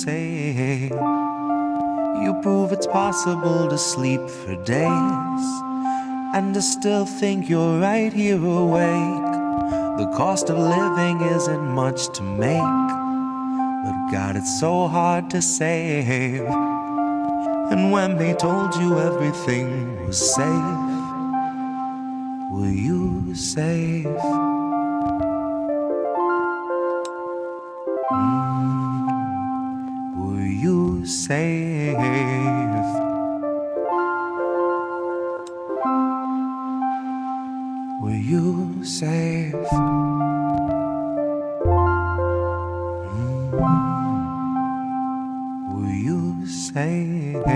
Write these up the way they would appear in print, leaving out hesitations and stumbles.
say. You prove it's possible to sleep for days and to still think you're right here awake. The cost of living isn't much to make, but God, it's so hard to save. And when they told you everything was safe, were you safe? Were you safe? Were you safe? Were you safe?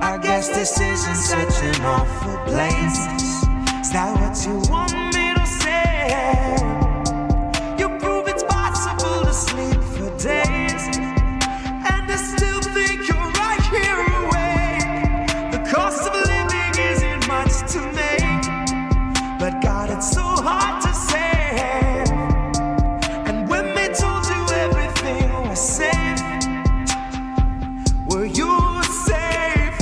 I guess this isn't such an awful place. Is that what you want me to say? You prove it's possible to sleep for days and to still think you're right here awake. The cost of living isn't much to make, but God, it's so hard to say. And when they told you everything was safe, were you safe?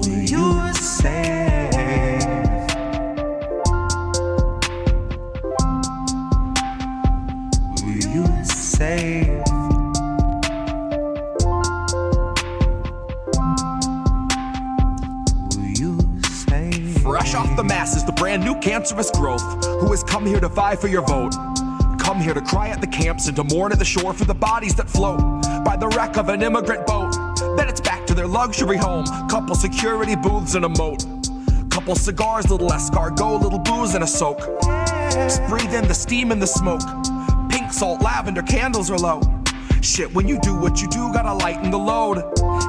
Were you safe? Were you safe? Fresh off the masses, the brand new cancerous growth, who has come here to vie for your vote. Come here to cry at the camps and to mourn at the shore for the bodies that float by the wreck of an immigrant boat. Then it's back to their luxury home, couple security booths and a moat. Couple cigars, little escargot, little booze and a soak. Just breathe in the steam and the smoke. Pink salt, lavender, candles are low. Shit, when you do what you do, gotta lighten the load.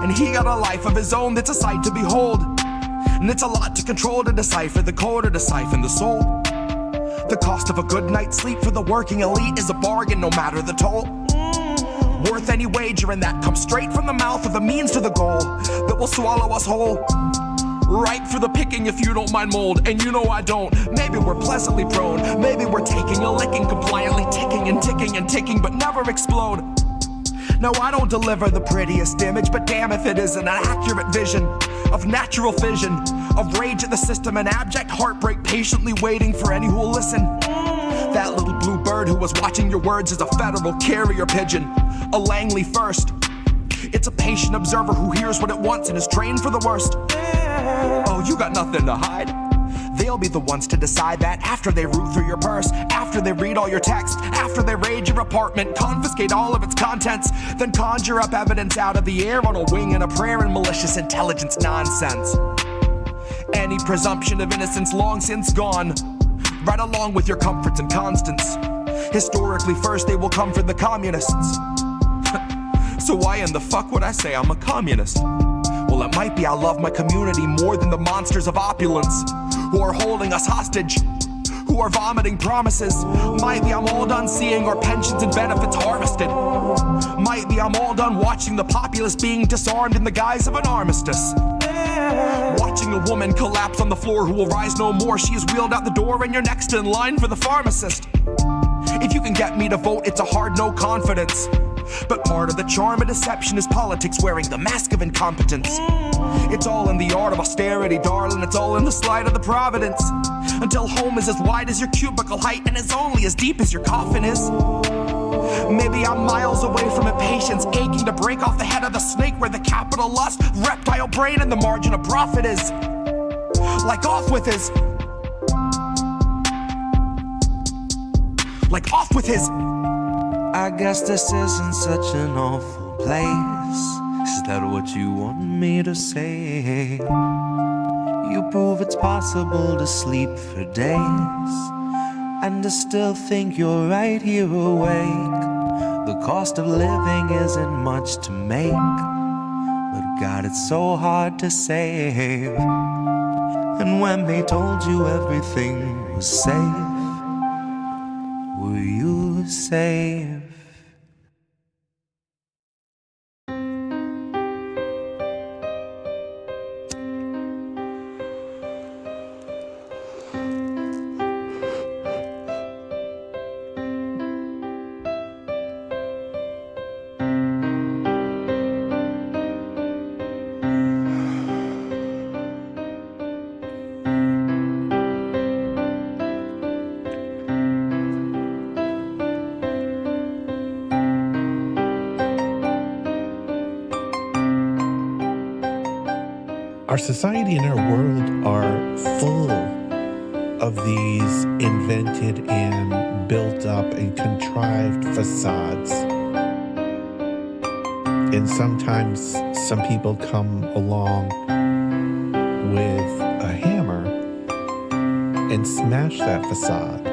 And he got a life of his own that's a sight to behold. And it's a lot to control, to decipher the code or to siphon the soul. The cost of a good night's sleep for the working elite is a bargain, no matter the toll. Worth any wager, and that comes straight from the mouth of the means to the goal that will swallow us whole. Right for the picking if you don't mind mold, and you know I don't. Maybe we're pleasantly prone, maybe we're taking a licking, compliantly ticking and ticking and ticking, but never explode. No, I don't deliver the prettiest image, but damn if it isn't an accurate vision of natural fission, of rage at the system and abject heartbreak, patiently waiting for any who will listen. That little blue bird who was watching your words is a federal carrier pigeon, a Langley first. It's a patient observer who hears what it wants and is trained for the worst. Oh, you got nothing to hide. They'll be the ones to decide that after they root through your purse, after they read all your text, after they raid your apartment, confiscate all of its contents, then conjure up evidence out of the air on a wing and a prayer and malicious intelligence nonsense. Any presumption of innocence long since gone, right along with your comforts and constants. Historically first they will come for the communists. So why in the fuck would I say I'm a communist? Well, it might be I love my community more than the monsters of opulence who are holding us hostage, who are vomiting promises. Might be I'm all done seeing our pensions and benefits harvested. Might be I'm all done watching the populace being disarmed in the guise of an armistice. Watching a woman collapse on the floor who will rise no more. She is wheeled out the door and you're next in line for the pharmacist. If you can get me to vote, it's a hard no confidence. But part of the charm of deception is politics wearing the mask of incompetence. It's all in the art of austerity, darling. It's all in the slide of the providence. Until home is as wide as your cubicle height and is only as deep as your coffin is. Maybe I'm miles away from impatience, aching to break off the head of the snake where the capital lust, reptile brain, and the margin of profit is. Like off with his. Like off with his. I guess this isn't such an awful place. Is that what you want me to say? You prove it's possible to sleep for days and to still think you're right here awake. The cost of living isn't much to make, but God, it's so hard to save. And when they told you everything was safe, were you safe? Our society and our world are full of these invented and built up and contrived facades. And sometimes some people come along with a hammer and smash that facade.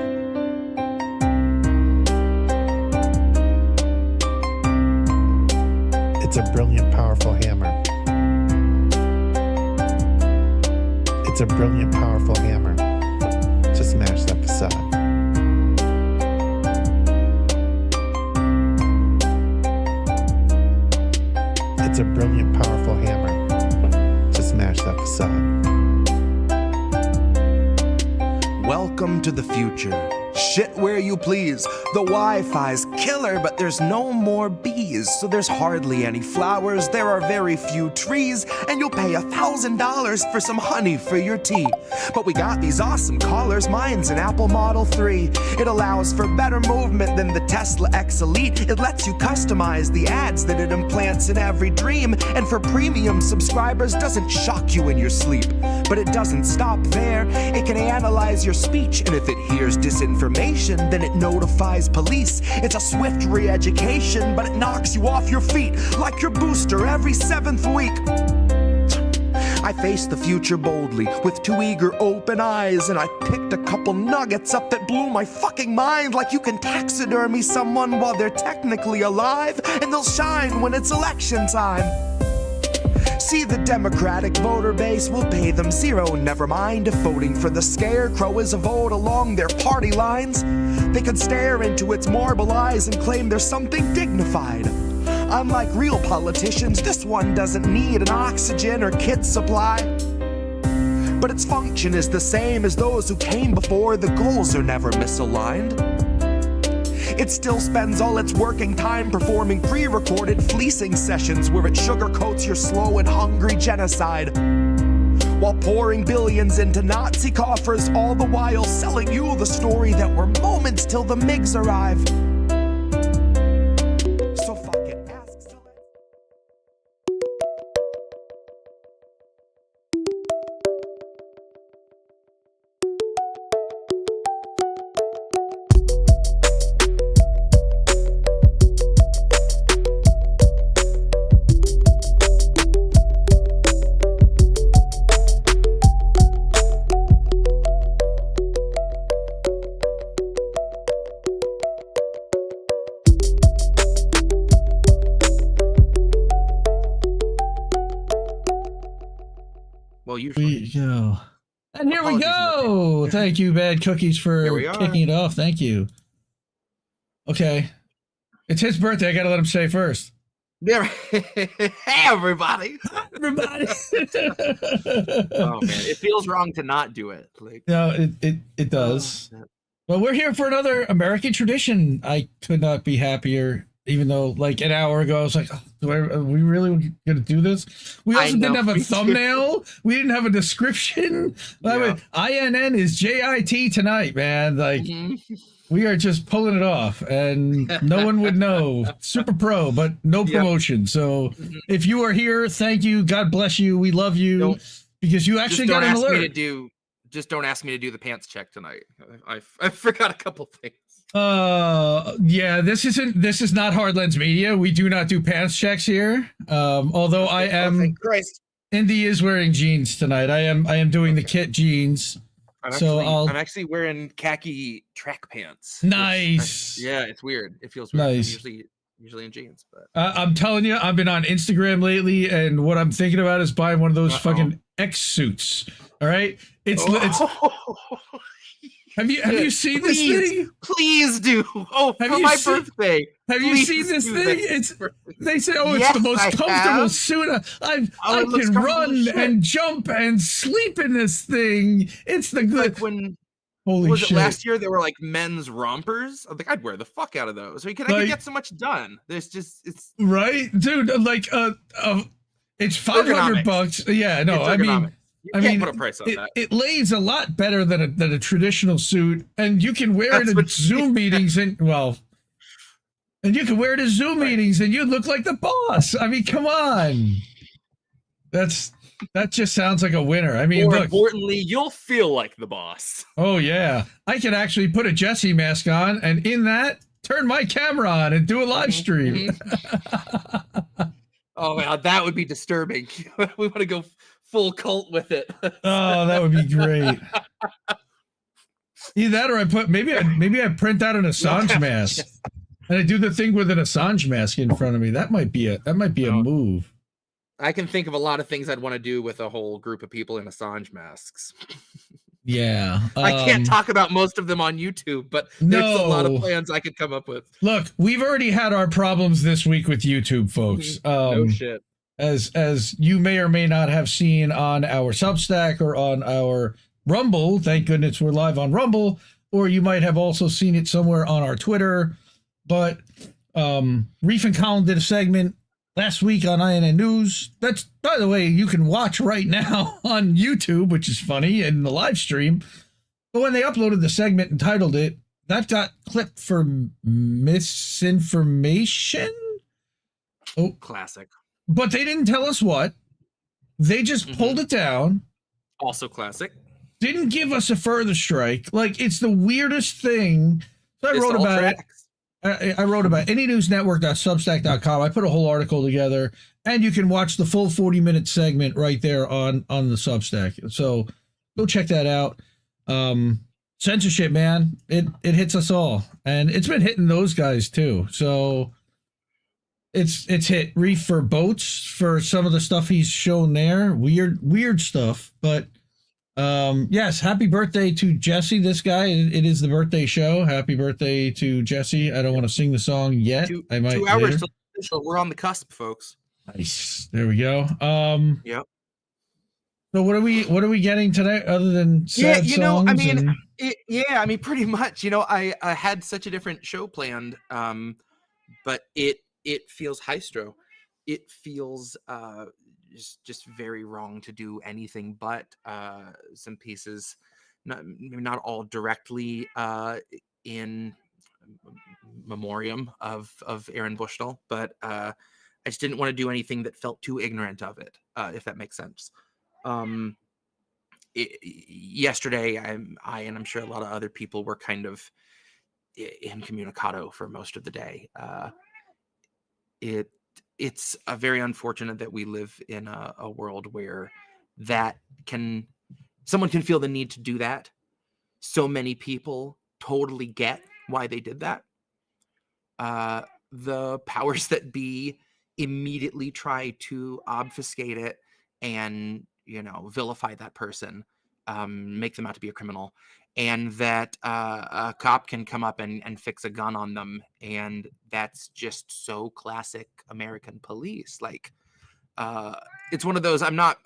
It's a brilliant, powerful hammer. It's a brilliant, powerful hammer to smash that facade. It's a brilliant, powerful hammer to smash that facade. Welcome to the future. Shit where you please. The Wi-Fi's killer, but there's no more bees. So there's hardly any flowers, there are very few trees, and you'll pay $1,000 for some honey for your tea. But we got these awesome collars, mine's an Apple Model 3. It allows for better movement than the Tesla X Elite. It lets you customize the ads that it implants in every dream. And for premium subscribers, doesn't shock you in your sleep. But it doesn't stop there. It can analyze your speech, and if it hears disinformation, then it notifies police. It's a swift re-education, but it knocks you off your feet like your booster every 7th week. I faced the future boldly with 2 eager open eyes, and I picked a couple nuggets up that blew my fucking mind. Like you can taxidermy someone while they're technically alive, and they'll shine when it's election time. See, the Democratic voter base will pay them zero. Never mind if voting for the scarecrow is a vote along their party lines. They could stare into its marble eyes and claim there's something dignified. Unlike real politicians, this one doesn't need an oxygen or kit supply. But its function is the same as those who came before. The goals are never misaligned. It still spends all its working time performing pre-recorded fleecing sessions where it sugarcoats your slow and hungry genocide, while pouring billions into Nazi coffers, all the while selling you the story that we're moments till the MiGs arrive. So fuck it, ask Celeste. We go. And here we go. Thank you, Bad Cookies, for kicking it off. Thank you. Okay. It's his birthday. I got to let him say first. Hey, everybody. Everybody. Oh, man. It feels wrong to not do it. Like, no, it does. Well, we're here for another American tradition. I could not be happier. Even though, like, an hour ago, I was like, oh, are we really going to do this? We also didn't have a thumbnail. We didn't have a description. Yeah. INN is JIT tonight, man. Like, we are just pulling it off, and no one would know. Super pro, but no promotion. So if you are here, thank you. God bless you. We love you because you actually got an alert. Just don't ask me to do the pants check tonight. I forgot a couple things. Yeah, this is not Hardlands Media. We do not do pants checks here. Although I am thank Christ. Indy is wearing jeans tonight. I am doing the kit jeans. I'm actually wearing khaki track pants. Nice. Yeah, it's weird. It feels weird. Nice. I'm usually in jeans, but I'm telling you, I've been on Instagram lately, and what I'm thinking about is buying one of those fucking X suits. All right, it's Have you seen this thing? Please do. Oh, for my birthday. Have you seen this thing? They say, it's the most comfortable suit. I can run and jump and sleep in this thing. It's the good. Like when holy was shit. It last year? They were like men's rompers. I think I'd wear the fuck out of those. I could get so much done. It's right, dude. Like it's $500. Yeah, no, I mean. You can't put a price on that. It lays a lot better than a traditional suit, and you can wear it in Zoom meetings, and you can wear it in Zoom meetings, and you look like the boss. I mean, come on. That just sounds like a winner. I mean, More look. importantly, you'll feel like the boss. Oh yeah, I can actually put a Jesse mask on, and in that, turn my camera on and do a live stream. Oh man, that would be disturbing. We want to go full cult with it. Oh, that would be great. Either that, or maybe I print out an Assange mask, and I do the thing with an Assange mask in front of me. That might be a move. I can think of a lot of things I'd want to do with a whole group of people in Assange masks. Yeah. I can't talk about most of them on YouTube, but there's a lot of plans I could come up with. Look, we've already had our problems this week with YouTube, folks. No shit. As you may or may not have seen on our Substack or on our Rumble, thank goodness we're live on Rumble, or you might have also seen it somewhere on our Twitter. But Reef and Colin did a segment last week on INN News. That's, by the way, you can watch right now on YouTube, which is funny, in the live stream. But when they uploaded the segment and titled it, that got clipped for misinformation. Oh, classic. But they didn't tell us what. They just pulled it down. Also classic. Didn't give us a further strike. Like, it's the weirdest thing. So I wrote about it. I wrote about anynewsnetwork.substack.com. I put a whole article together, and you can watch the full 40-minute segment right there on the Substack. So go check that out. Censorship, man, it hits us all, and it's been hitting those guys too. So it's hit Reef for boats for some of the stuff he's shown there. Weird stuff, but yes, happy birthday to Jesse, this guy. It is the birthday show. Happy birthday to Jesse. I don't want to sing the song yet. I might 2 hours later. till official. We're on the cusp, folks. Nice. There we go. Yep. So what are we getting today other than sad songs? I mean, I mean, pretty much. I had such a different show planned, but it feels hystro. It feels just very wrong to do anything but some pieces, not all directly in memoriam of Aaron Bushnell, but I just didn't want to do anything that felt too ignorant of it, if that makes sense. Yesterday, I and I'm sure a lot of other people were kind of incommunicado for most of the day. It's very unfortunate that we live in a world where someone can feel the need to do that. So many people totally get why they did that. The powers that be immediately try to obfuscate it and, vilify that person, make them out to be a criminal, and that a cop can come up and fix a gun on them. And that's just so classic American police. Like, it's one of those, I'm not,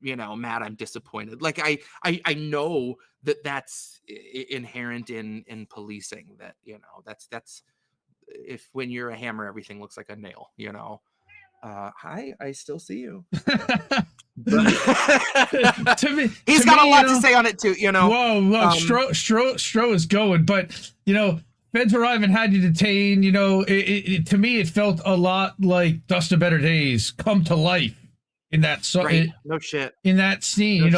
mad, I'm disappointed. Like, I know that's inherent in policing, that, that's if when you're a hammer, everything looks like a nail, hi, I still see you. To me, he's got a lot to say on it too, Whoa, Stro is going, but feds arrive and had you detained. To me, it felt a lot like Dust of Better Days come to life in that song. Right. No shit. In that scene,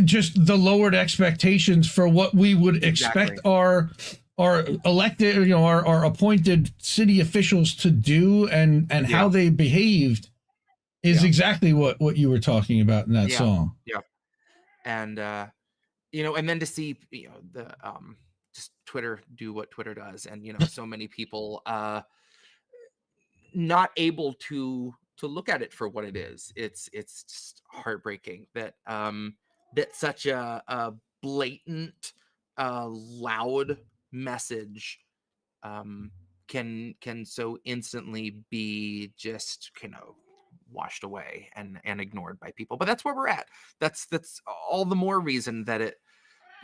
just the lowered expectations for what we would expect our elected, our appointed city officials to do, and how they behaved is exactly what you were talking about in that song. Yeah. And and then to see the just Twitter do what Twitter does, and so many people not able to look at it for what it is. It's just heartbreaking that that such a blatant loud message can so instantly be just washed away and ignored by people. But that's where we're at. That's all the more reason that it,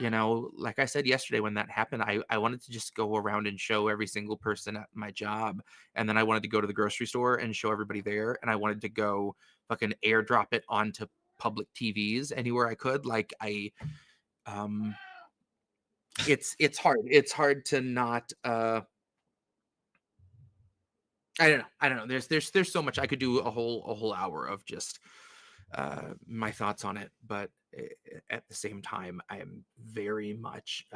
like I said yesterday when that happened, I wanted to just go around and show every single person at my job, and then I wanted to go to the grocery store and show everybody there, and I wanted to go fucking airdrop it onto public TVs anywhere I could. Like it's hard to not I don't know. There's so much I could do a whole hour of just my thoughts on it, but at the same time, I am very much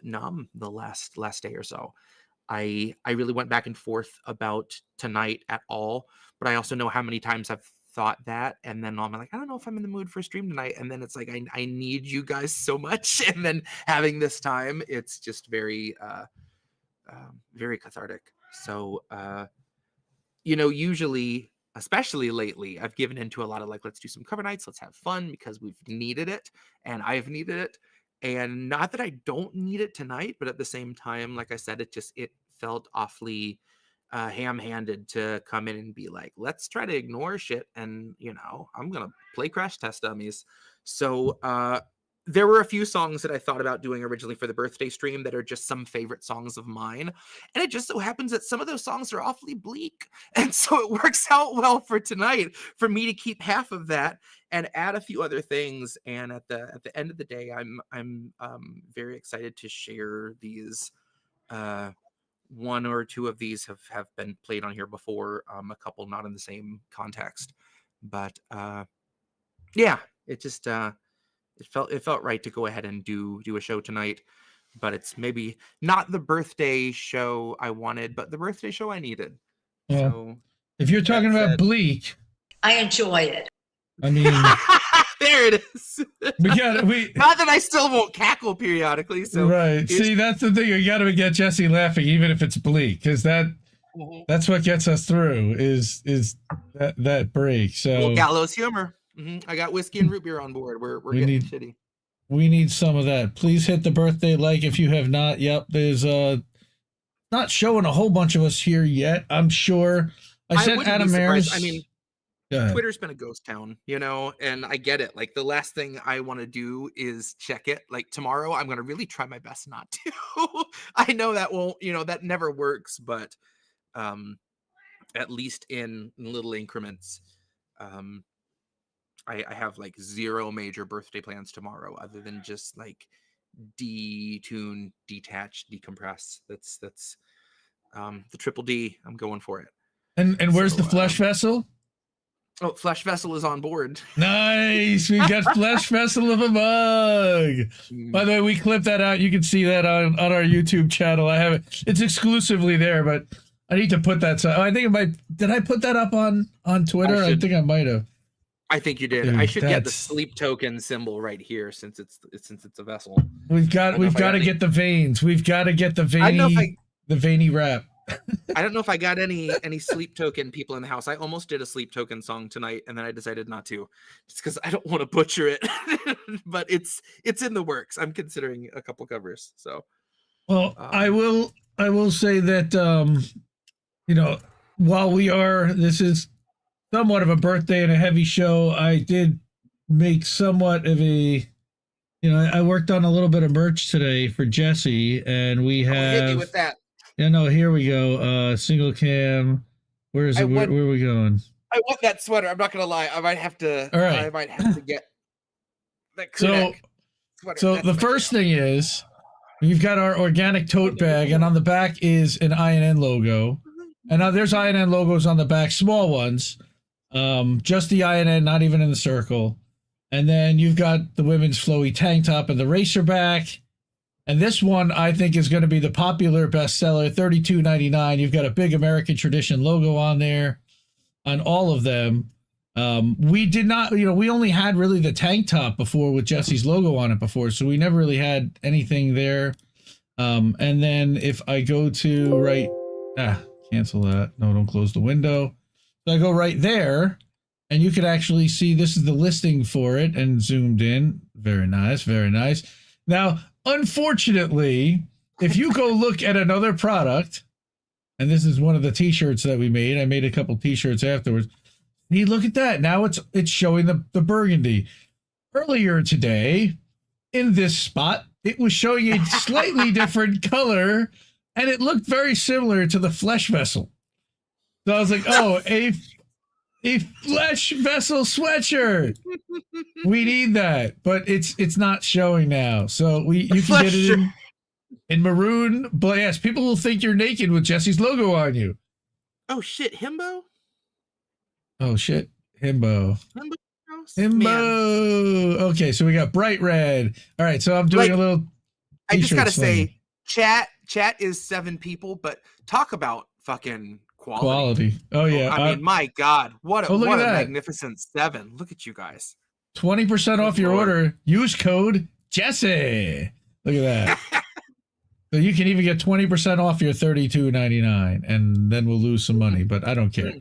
numb the last day or so. I really went back and forth about tonight at all, but I also know how many times I've thought that, and then I'm like, I don't know if I'm in the mood for a stream tonight, and then it's like I need you guys so much, and then having this time, it's just very very cathartic. So usually, especially lately, I've given into a lot of like, let's do some cover nights, let's have fun, because we've needed it and I've needed it. And not that I don't need it tonight, but at the same time, like I said, it felt awfully ham-handed to come in and be like, let's try to ignore shit, and I'm gonna play Crash Test Dummies. So there were a few songs that I thought about doing originally for the birthday stream that are just some favorite songs of mine. And it just so happens that some of those songs are awfully bleak. And so it works out well for tonight for me to keep half of that and add a few other things. And at the end of the day, I'm very excited to share these. One or two of these have been played on here before, a couple not in the same context. But yeah, it just it felt right to go ahead and do a show tonight, but it's maybe not the birthday show I wanted, but the birthday show I needed. Well, so if you're talking about bleak, I enjoy it. I mean, there it is. we not that I still won't cackle periodically. So right. See, that's the thing. You got to get Jesse laughing, even if it's bleak, because that's what gets us through. Is that break? So gallows humor. I got whiskey and root beer on board. We're getting shitty. We need some of that. Please hit the birthday like if you have not. Yep, there's not showing a whole bunch of us here yet. I'm sure. I sent Adam Maris. I mean, Twitter's been a ghost town, and I get it. Like, the last thing I want to do is check it. Like, tomorrow, I'm going to really try my best not to. I know that won't, that never works, but at least in little increments. I have like 0 major birthday plans tomorrow, other than just like detune, detach, decompress. That's the triple D. I'm going for it. And where's the Flesh Vessel? Oh, Flesh Vessel is on board. Nice. We got Flesh Vessel of a mug. By the way, we clipped that out. You can see that on our YouTube channel. I have it. It's exclusively there, but I need to put that. I think did I put that up on Twitter? I think I might have. I think you did. Dude, I should get the sleep token symbol right here, since it's a vessel. We've got to get the veins. We've got to get the veiny wrap. I don't know if I got any sleep token people in the house. I almost did a sleep token song tonight, and then I decided not to, just because I don't want to butcher it. But it's in the works. I'm considering a couple covers. So, well, I will say that while this is somewhat of a birthday and a heavy show, I did make somewhat of a, I worked on a little bit of merch today for Jesse, and we have. Hit me with that. Yeah, no, here we go. Single cam. Where is it? Where are we going? I want that sweater. I'm not gonna lie. I might have to. All right. I might have to get that crew neck sweater. So the first thing is, you've got our organic tote bag, and on the back is an INN logo. And now there's INN logos on the back, small ones. Just the INN, not even in the circle. And then you've got the women's flowy tank top and the racerback. And this one, I think, is going to be the popular bestseller, $32.99. You've got a big American Tradition logo on there, on all of them. We did not, we only had really the tank top before with Jesse's logo on it before, so we never really had anything there. And then if I go to cancel that. No, don't close the window. So I go right there, and you can actually see this is the listing for it and zoomed in. Very nice, very nice. Now, unfortunately, if you go look at another product, and this is one of the t-shirts that we made. I made a couple t-shirts afterwards. See, look at that. Now it's showing the burgundy. Earlier today, in this spot, it was showing a slightly different color, and it looked very similar to the Flesh Vessel. So I was like, oh, a Flesh Vessel sweatshirt. We need that, but it's not showing now. So you can get it in maroon. But yes, people will think you're naked with Jesse's logo on you. Oh shit, Himbo? Oh shit, Himbo. Man. Himbo. Okay, so we got Bright Red. All right, so I'm doing Like, a little. I just gotta slinging. say, chat is 7 people, but talk about fucking quality. Oh yeah. I mean, my God, what a magnificent 7. Look at you guys. 20% off your order. Use code Jesse. Look at that. So you can even get 20% off your $32.99, and then we'll lose some money, but I don't care.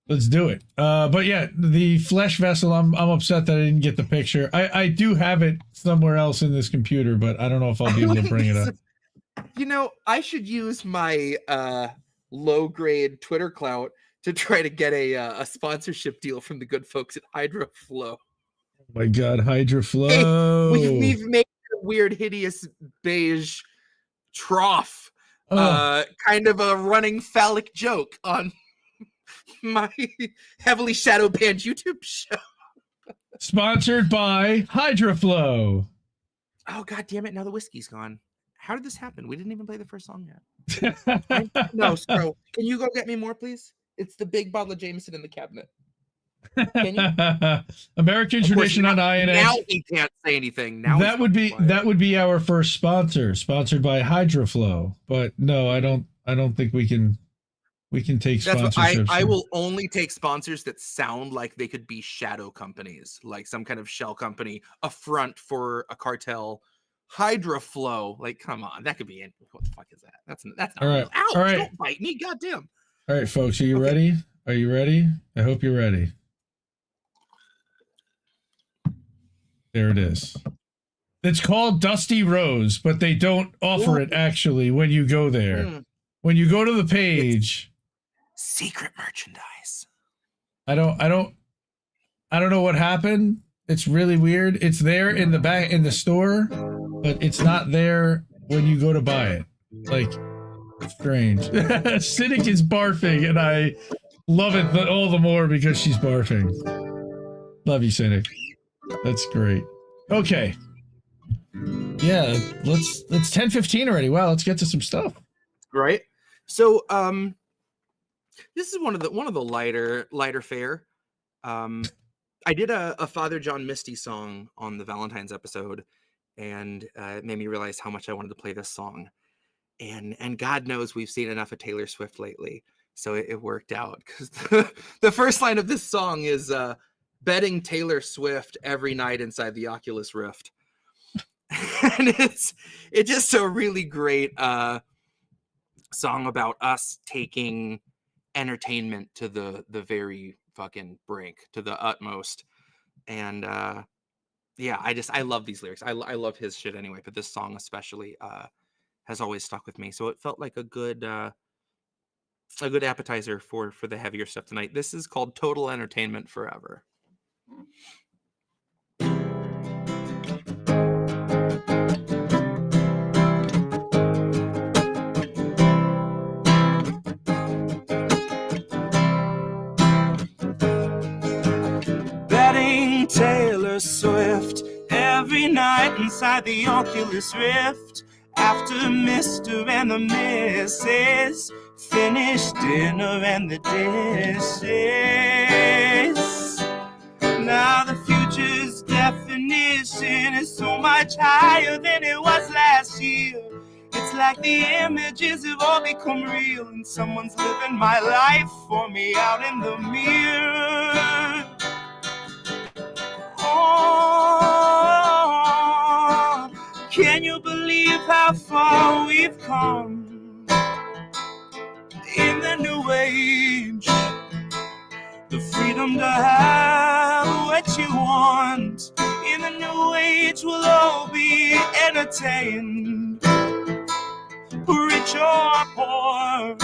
Let's do it. But yeah, the flesh vessel, I'm upset that I didn't get the picture. I do have it somewhere else in this computer, but I don't know if I'll be able to bring it up. You know, I should use my low grade Twitter clout to try to get a sponsorship deal from the good folks at Hydroflow. Oh my God, Hydroflow. Hey, we've made a weird, hideous beige trough, kind of a running phallic joke on my heavily shadow banned YouTube show. Sponsored by Hydroflow. Oh God damn it! Now the whiskey's gone. How did this happen? We didn't even play the first song yet. No, Scro, can you go get me more, please? It's the big bottle of Jameson in the cabinet. Can you? American tradition on INX. Now he can't say anything. Now that would be our first sponsor, sponsored by Hydroflow. But no, I don't think we can take sponsorships. I will only take sponsors that sound like they could be shadow companies, like some kind of shell company, a front for a cartel. Hydroflow, like, come on, that could be in. What the fuck is that? That's not all right. Real. Ow, all right. Don't bite me, goddamn. All right, folks, are you ready? Are you ready? I hope you're ready. There it is. It's called Dusty Rose, but they don't offer it actually when you go there. When you go to the page, it's secret merchandise. I don't know what happened. It's really weird. It's there in the back in the store, but it's not there when you go to buy it. Like, strange. Cynic is barfing, and I love it all the more because she's barfing. Love you, Cynic. That's great. Okay. Yeah, it's 10:15 already. Wow, let's get to some stuff. Right. So, this is one of the lighter fare. I did a Father John Misty song on the Valentine's episode, and it made me realize how much I wanted to play this song. And God knows we've seen enough of Taylor Swift lately, so it worked out, because the first line of this song is betting Taylor Swift every night inside the Oculus Rift. And it's just a really great song about us taking entertainment to the very fucking brink, to the utmost. And yeah, I love these lyrics. I love his shit anyway, but this song especially has always stuck with me. So it felt like a good appetizer for the heavier stuff tonight. This is called Total Entertainment Forever. Betting Taylor Swift every night inside the Oculus Rift. After Mr. and the Mrs. finish dinner and the dishes. Now the future's definition is so much higher than it was last year. It's like the images have all become real, and someone's living my life for me out in the mirror. Oh, can you believe how far we've come in the new age? The freedom to have what you want. In the new age, we'll all be entertained, rich or poor.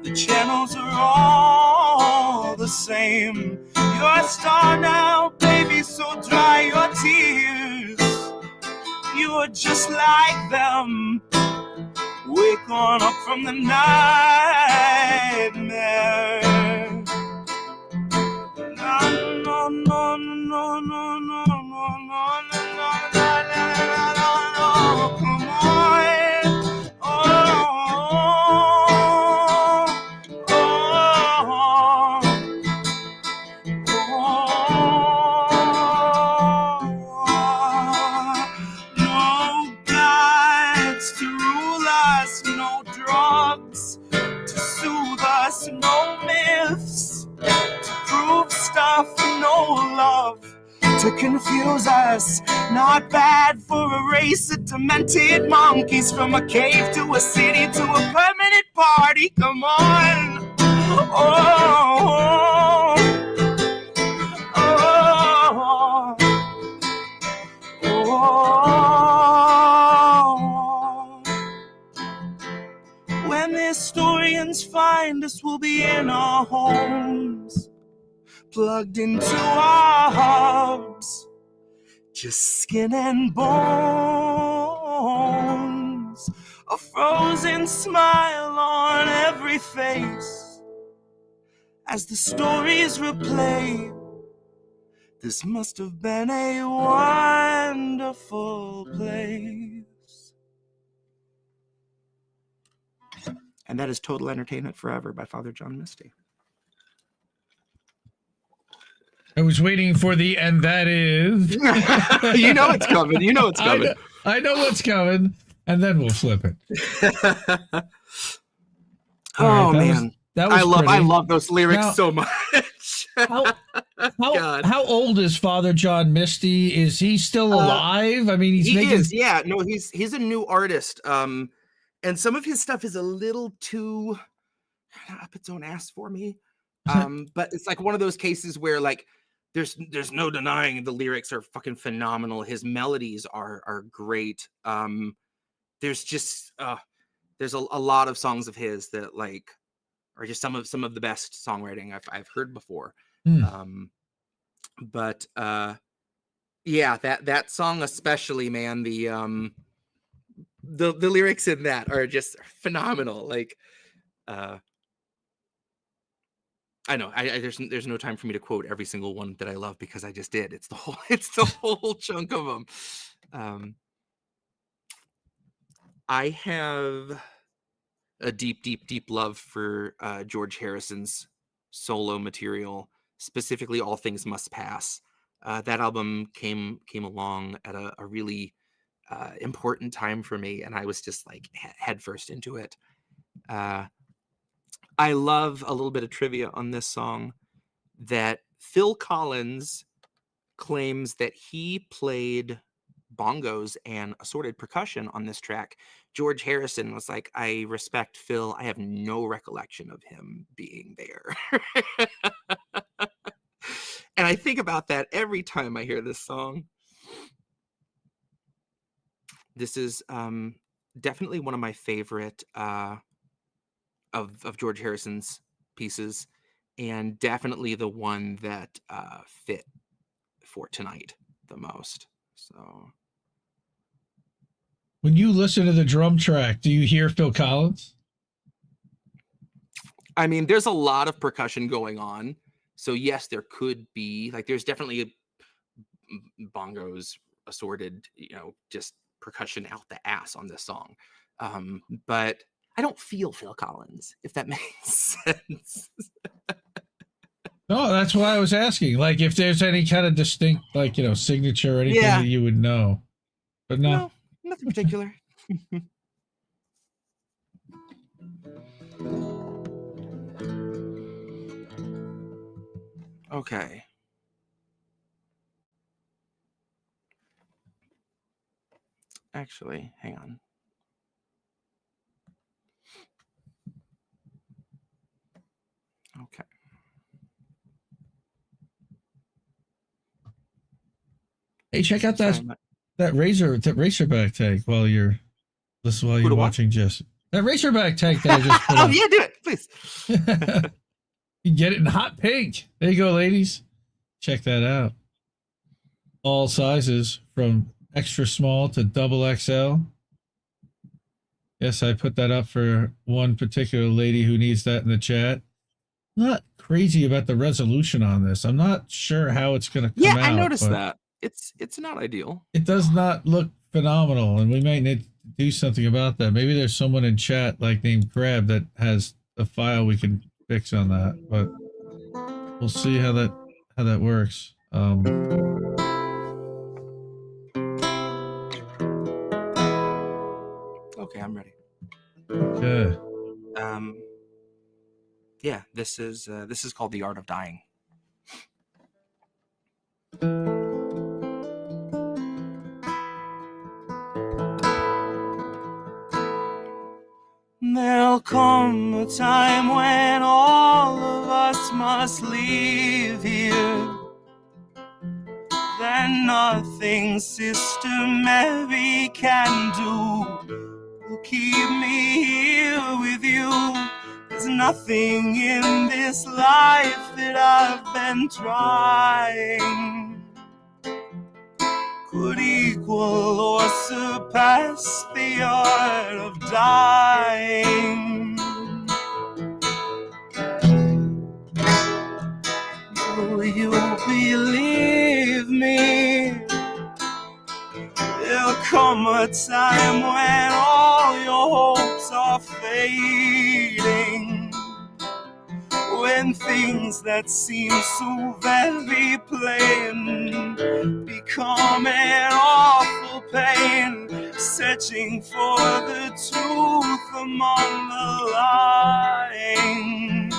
The channels are all the same. You're a star now, baby, so dry your tears. You're just like them. Wake on up from the nightmare. No, no, no, no, no, no, no, no, no, no, come on. Oh, to confuse us. Not bad for a race of demented monkeys. From a cave to a city to a permanent party. Come on. Oh, oh, oh. When the historians find us, we'll be in our homes, plugged into our hubs, just skin and bones, a frozen smile on every face. As the stories replay, this must have been a wonderful place. And that is Total Entertainment Forever by Father John Misty. I was waiting for the and that is. You know it's coming. You know it's coming. I know what's coming, and then we'll flip it. Oh man. I love those lyrics now, so much. How old is Father John Misty? Is he still alive? I mean, he is. Yeah, no, he's a new artist. And some of his stuff is a little too up its own ass for me. But it's like one of those cases where like there's no denying the lyrics are fucking phenomenal. His melodies are great. There's just there's a lot of songs of his that like are just some of the best songwriting I've heard before. But yeah, that song especially, man, the lyrics in that are just phenomenal. Like I know there's no time for me to quote every single one that I love because I just did. It's the whole chunk of them. I have a deep love for George Harrison's solo material, specifically All Things Must Pass. That album came along at a really important time for me, and I was just like headfirst into it. I love a little bit of trivia on this song that Phil Collins claims that he played bongos and assorted percussion on this track. George Harrison was like, I respect Phil. I have no recollection of him being there. And I think about that every time I hear this song. This is definitely one of my favorite of George Harrison's pieces, and definitely the one that fit for tonight the most. So when you listen to the drum track, do you hear Phil Collins? I mean, there's a lot of percussion going on. So yes, there could be, like, there's definitely bongos, assorted, just percussion out the ass on this song. But I don't feel Phil Collins, if that makes sense. No, that's why I was asking. Like, if there's any kind of distinct, like, signature or anything that you would know. But no nothing particular. Okay. Actually, hang on. Okay. Hey, check out that Racerback tank while you're watching Jesse. That Racerback tank that I just put on. Yeah, do it, please. You get it in hot pink. There you go, ladies. Check that out. All sizes from extra small to double XL. Yes, I put that up for one particular lady who needs that in the chat. I'm not crazy about the resolution on this. I'm not sure how it's going to come out. Yeah, I noticed that. It's not ideal. It does not look phenomenal, and we might need to do something about that. Maybe there's someone in chat like named Crab that has a file we can fix on that, but we'll see how that works. Okay, I'm ready. Okay. Yeah, this is called The Art of Dying. come a time when all of us must leave here. Then nothing Sister Mary can do will keep me here with you. There's nothing in this life that I've been trying could equal or surpass the art of dying. Will you believe me? There'll come a time when all your hopes are fading, when things that seem so very plain become an awful pain, searching for the truth among the lines,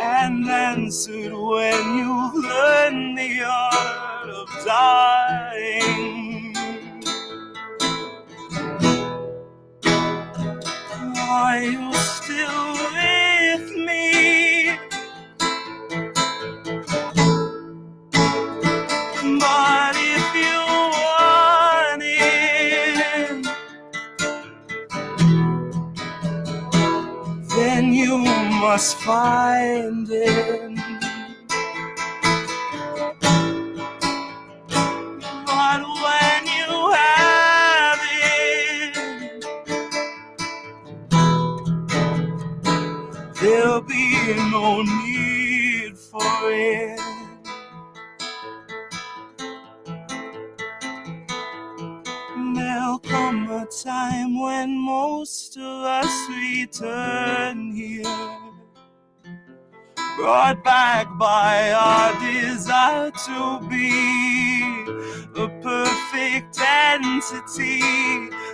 and answered when you've learned the art of dying. Are you still with me? But if you want it, then you must find it. But when you have it, there'll be no need for it. There'll come a time when most of us return here, brought back by our desire to be a perfect entity,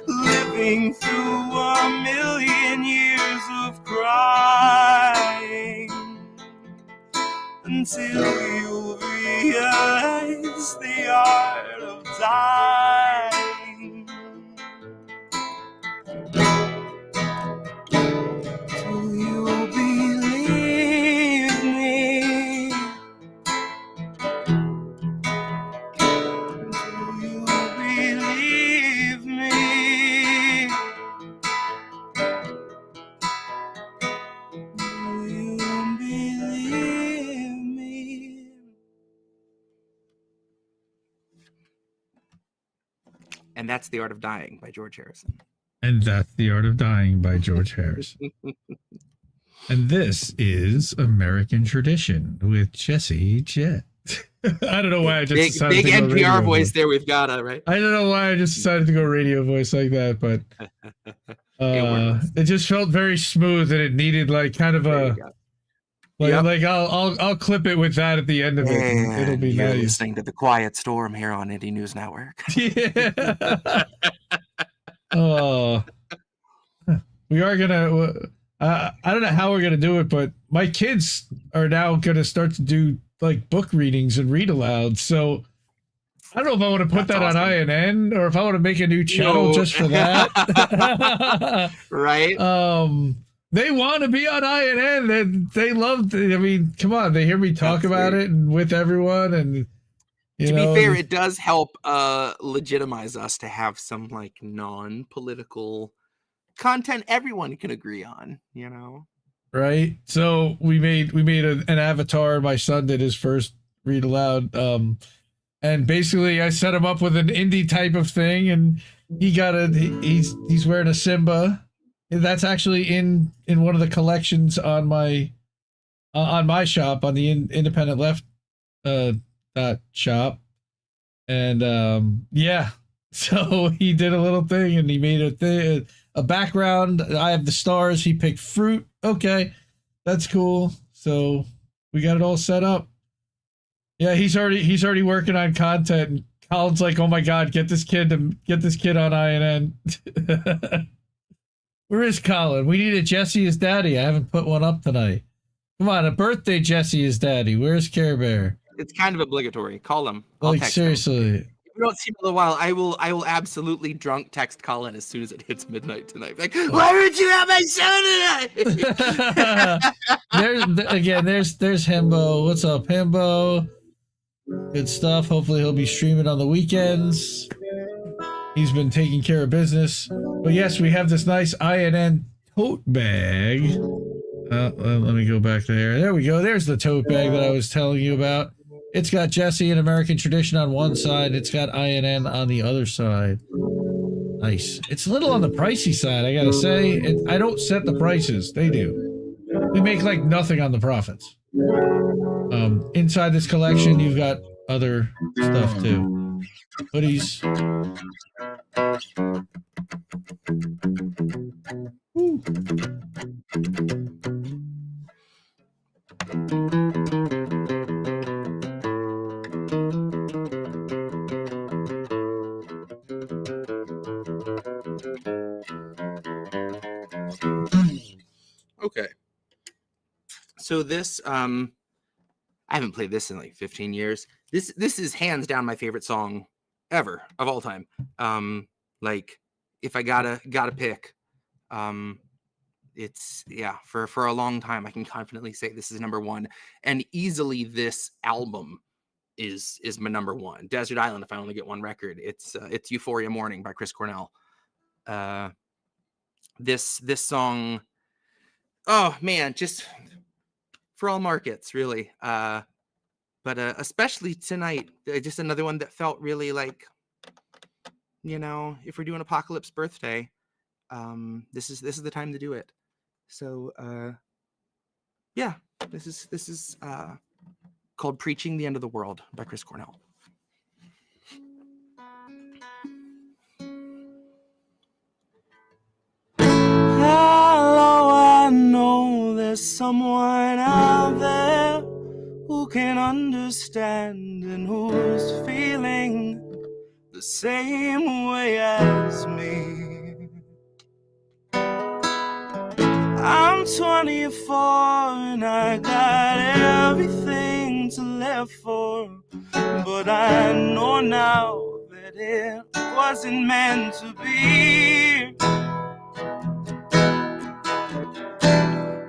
living through a million years of crying, until you realize the art of dying. Do you believe me? Do you believe me? Do you believe me? And that's The Art of Dying by George Harrison. And that's The Art of Dying by George Harrison. And this is American Tradition with Jesse Jett. I don't know why I just big decided to go NPR radio voice there. We've got right. I don't know why I just decided to go radio voice like that, but it just felt very smooth, and it needed like kind of a like I'll clip it with that at the end of it. And it'll be You're nice. listening to The Quiet Storm here on Indie News Network. Yeah. Oh, we are gonna. I don't know how we're gonna do it, but my kids are now gonna start to do like book readings and read aloud. So I don't know if I want to put that awesome. On INN or if I want to make a new channel just for that. Right. They want to be on INN. They love. I mean, come on. They hear me talk about it and with everyone. And to be fair, it does help legitimize us to have some like non-political content everyone can agree on. You know. Right. So we made an avatar. My son did his first read aloud. And basically I set him up with an indie type of thing, and he got he's wearing a Simba. That's actually in one of the collections on my shop, on the Independent Left shop. And yeah, so he did a little thing, and he made a background. I have the stars. He picked fruit. Okay, that's cool. So we got it all set up. Yeah, he's already working on content. And Colin's like, "Oh my God, get this kid on INN." Where is Colin? We need a Jesse is Daddy. I haven't put one up tonight. Come on, a birthday Jesse is Daddy. Where's Care Bear? It's kind of obligatory. Call him. I'll text seriously. him. we don't see him in a while, I will absolutely drunk text Colin as soon as it hits midnight tonight. Like, why did you have my show tonight? there's Himbo. What's up, Himbo? Good stuff. Hopefully he'll be streaming on the weekends. He's been taking care of business. But yes, we have this nice INN tote bag. Let me go back there. There we go. There's the tote bag that I was telling you about. It's got Jesse and American Tradition on one side. It's got INN on the other side. Nice. It's a little on the pricey side, I gotta say. I don't set the prices. They do. We make like nothing on the profits. Inside this collection, you've got other stuff too. Hoodies. Woo. Okay. So this, I haven't played this in like 15 years. This is hands down my favorite song ever of all time. Like if I gotta pick, it's for a long time I can confidently say this is number one, and easily this album is my number one. Desert Island, if I only get one record, it's Euphoria Morning by Chris Cornell. This song, oh man, just for all markets, really. But especially tonight, just another one that felt really like, if we're doing Apocalypse Birthday, this is the time to do it. So yeah, this is called Preaching the End of the World by Chris Cornell. Hello, I know there's someone out there who can understand and who's feeling the same way as me. I'm 24 and I got everything to live for, but I know now that it wasn't meant to be.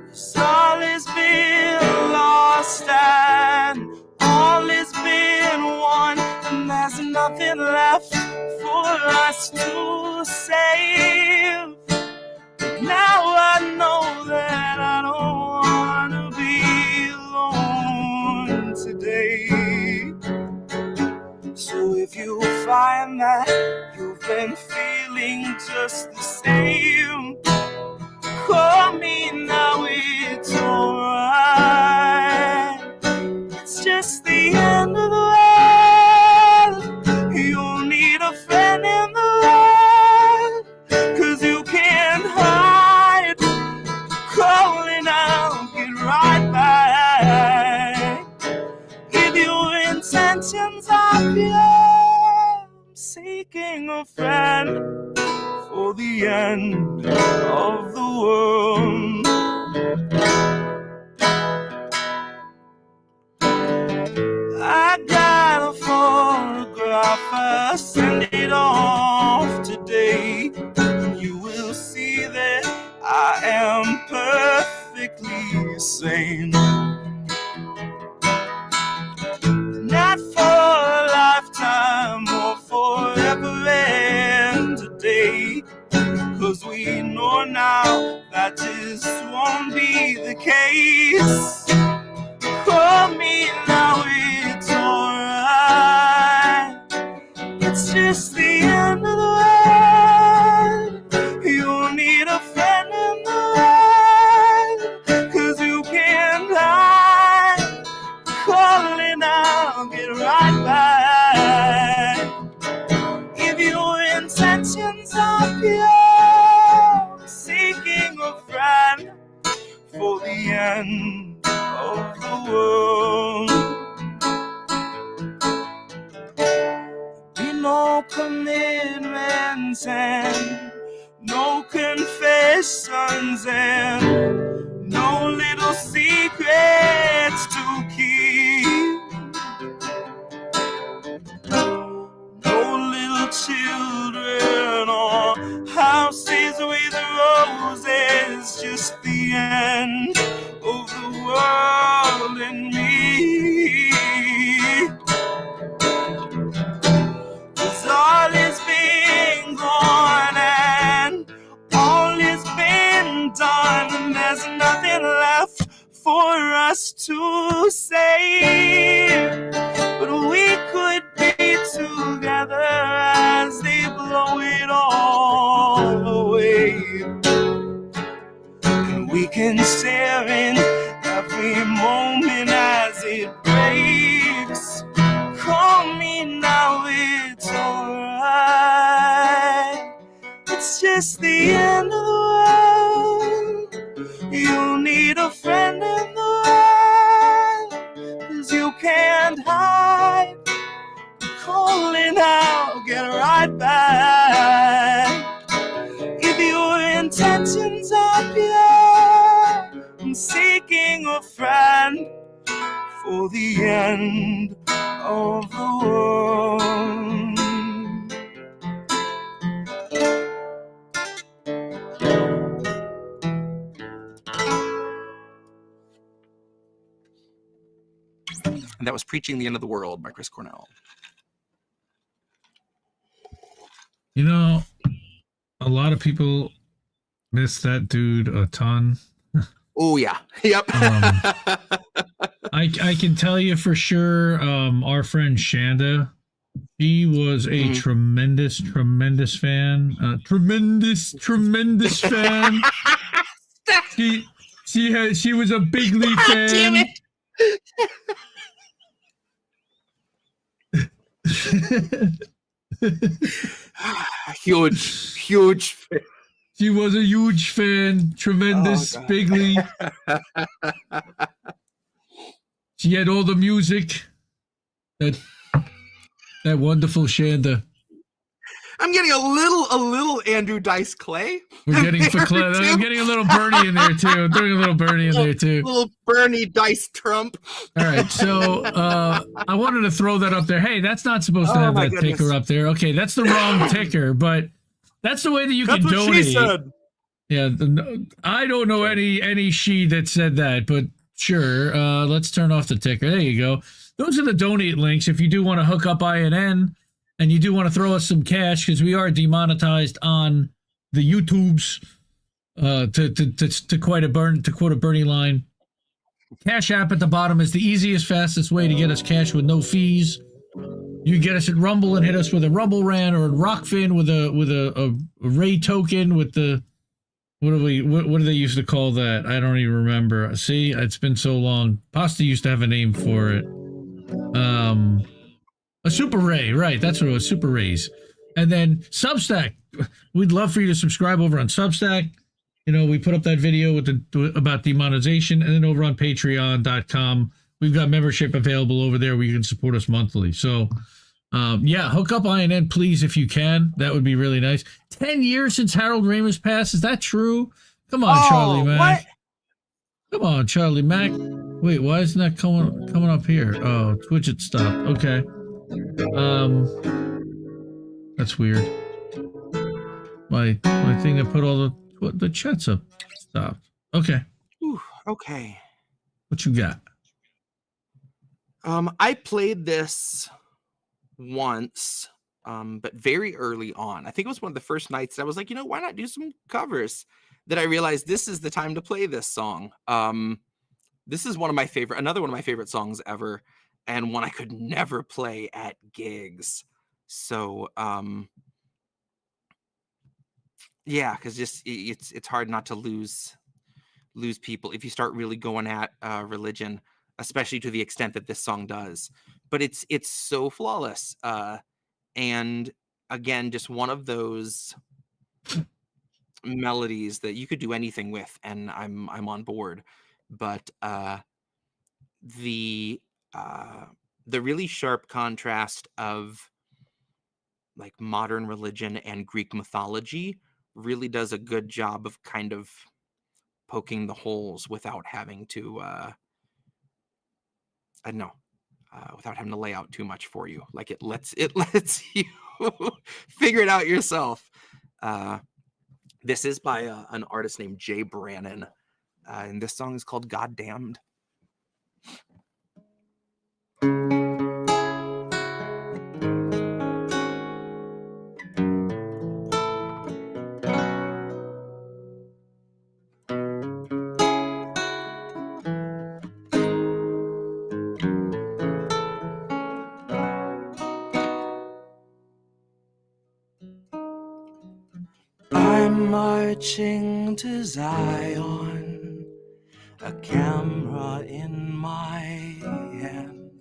'Cause all has been lost and all has been won, and there's nothing left for us to save. Now I know that I don't want to be alone today. So if you find that you've been feeling just the same, call me now, it's alright. It's just the end of the world. You'll need a friend in the world, 'cause you can't hide. Calling out, get right back. If your intentions are pure, seeking a friend for the end of the world. I got a photograph, send it off today. You will see that I am perfectly sane. Not for a lifetime or forever and a day, 'cause we know now that this won't be the case. For me now, it's alright. It's just the end of the world. You'll need a friend in the world, 'cause you can't hide. Calling out, get right back. If your intentions are pure, seeking a friend for the end of the world. Be no commitments and no confessions and no little secrets to keep. No houses with roses, just the end of the world and me. 'Cause all is been gone and all is been done, and there's nothing left for us to say. But we could be together as they blow it all away, and we can share in every moment as it breaks. Call me now, it's alright. It's just the end of the world. You'll need a friend in the world, 'cause you can't hide. Calling out, get right back. If your intentions are pure, I'm seeking a friend for the end of the world. And that was Preaching the End of the World by Chris Cornell. You know, a lot of people miss that dude a ton. Oh yeah. Yep. I can tell you for sure, our friend Shanda, she was a tremendous fan. Tremendous fan. She was a big league fan. Damn it. Huge fan. She was a huge fan, tremendous, bigly. She had all the music. That wonderful Shanda. I'm getting a little Andrew Dice Clay. We're getting for Clay. I'm getting a little Bernie in there too. I'm doing a little Bernie in there too. Little Bernie Dice Trump. All right, so I wanted to throw that up there. Hey, that's not supposed to have that ticker up there. Okay, that's the wrong ticker, but that's the way that you can donate. She said. Yeah, I don't know any she that said that, but sure. Let's turn off the ticker. There you go. Those are the donate links if you do want to hook up INN and you do want to throw us some cash, because we are demonetized on the YouTubes. To quote a Bernie line, Cash App at the bottom is the easiest, fastest way to get us cash with no fees. You can get us at Rumble and hit us with a Rumble Ran, or at Rockfin with a Ray token with the what do they used to call that? I don't even remember. See, it's been so long. Pasta used to have a name for it. A Super Ray, right? That's what it was, Super Rays. And then Substack. We'd love for you to subscribe over on Substack. You know, we put up that video about demonetization, and then over on Patreon.com, we've got membership available over there where you can support us monthly. So, yeah, hook up INN, please, if you can. That would be really nice. 10 years since Harold Ramis passed. Is that true? Come on, Charlie Mack. Come on, Charlie Mack. Wait, why isn't that coming up here? Oh, Twitch stopped. Okay. That's weird. My thing that put all the chats up stopped. Okay. Ooh, okay. What you got? I played this once, but very early on. I think it was one of the first nights that I was like, why not do some covers? That I realized this is the time to play this song. This is another one of my favorite songs ever, and one I could never play at gigs. So, yeah, because just it's hard not to lose people if you start really going at religion, especially to the extent that this song does. But it's so flawless, and again, just one of those melodies that you could do anything with, and I'm on board. But the really sharp contrast of like modern religion and Greek mythology really does a good job of kind of poking the holes without having to without having to lay out too much for you. Like it lets you figure it out yourself. This is by an artist named Jay Brannan, and this song is called Goddamned. I'm marching to Zion, a camera in my hand.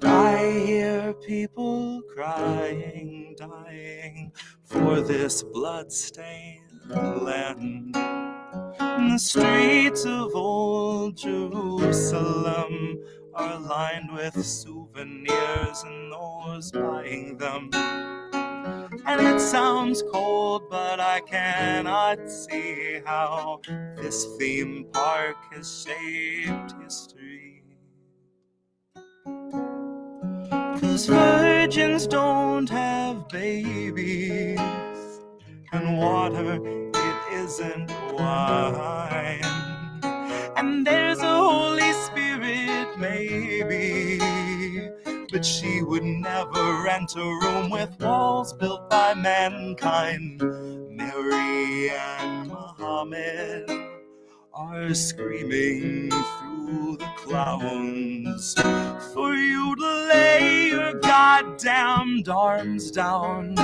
I hear people crying, dying for this bloodstained land. The streets of old Jerusalem are lined with souvenirs and those buying them. And it sounds cold, but I cannot see how this theme park has shaped history. 'Cause virgins don't have babies, and water, it isn't wine. And there's a Holy Spirit, maybe, but she would never rent a room with walls built by mankind. Mary and Muhammad are screaming through the clouds for you to lay your goddamned arms down.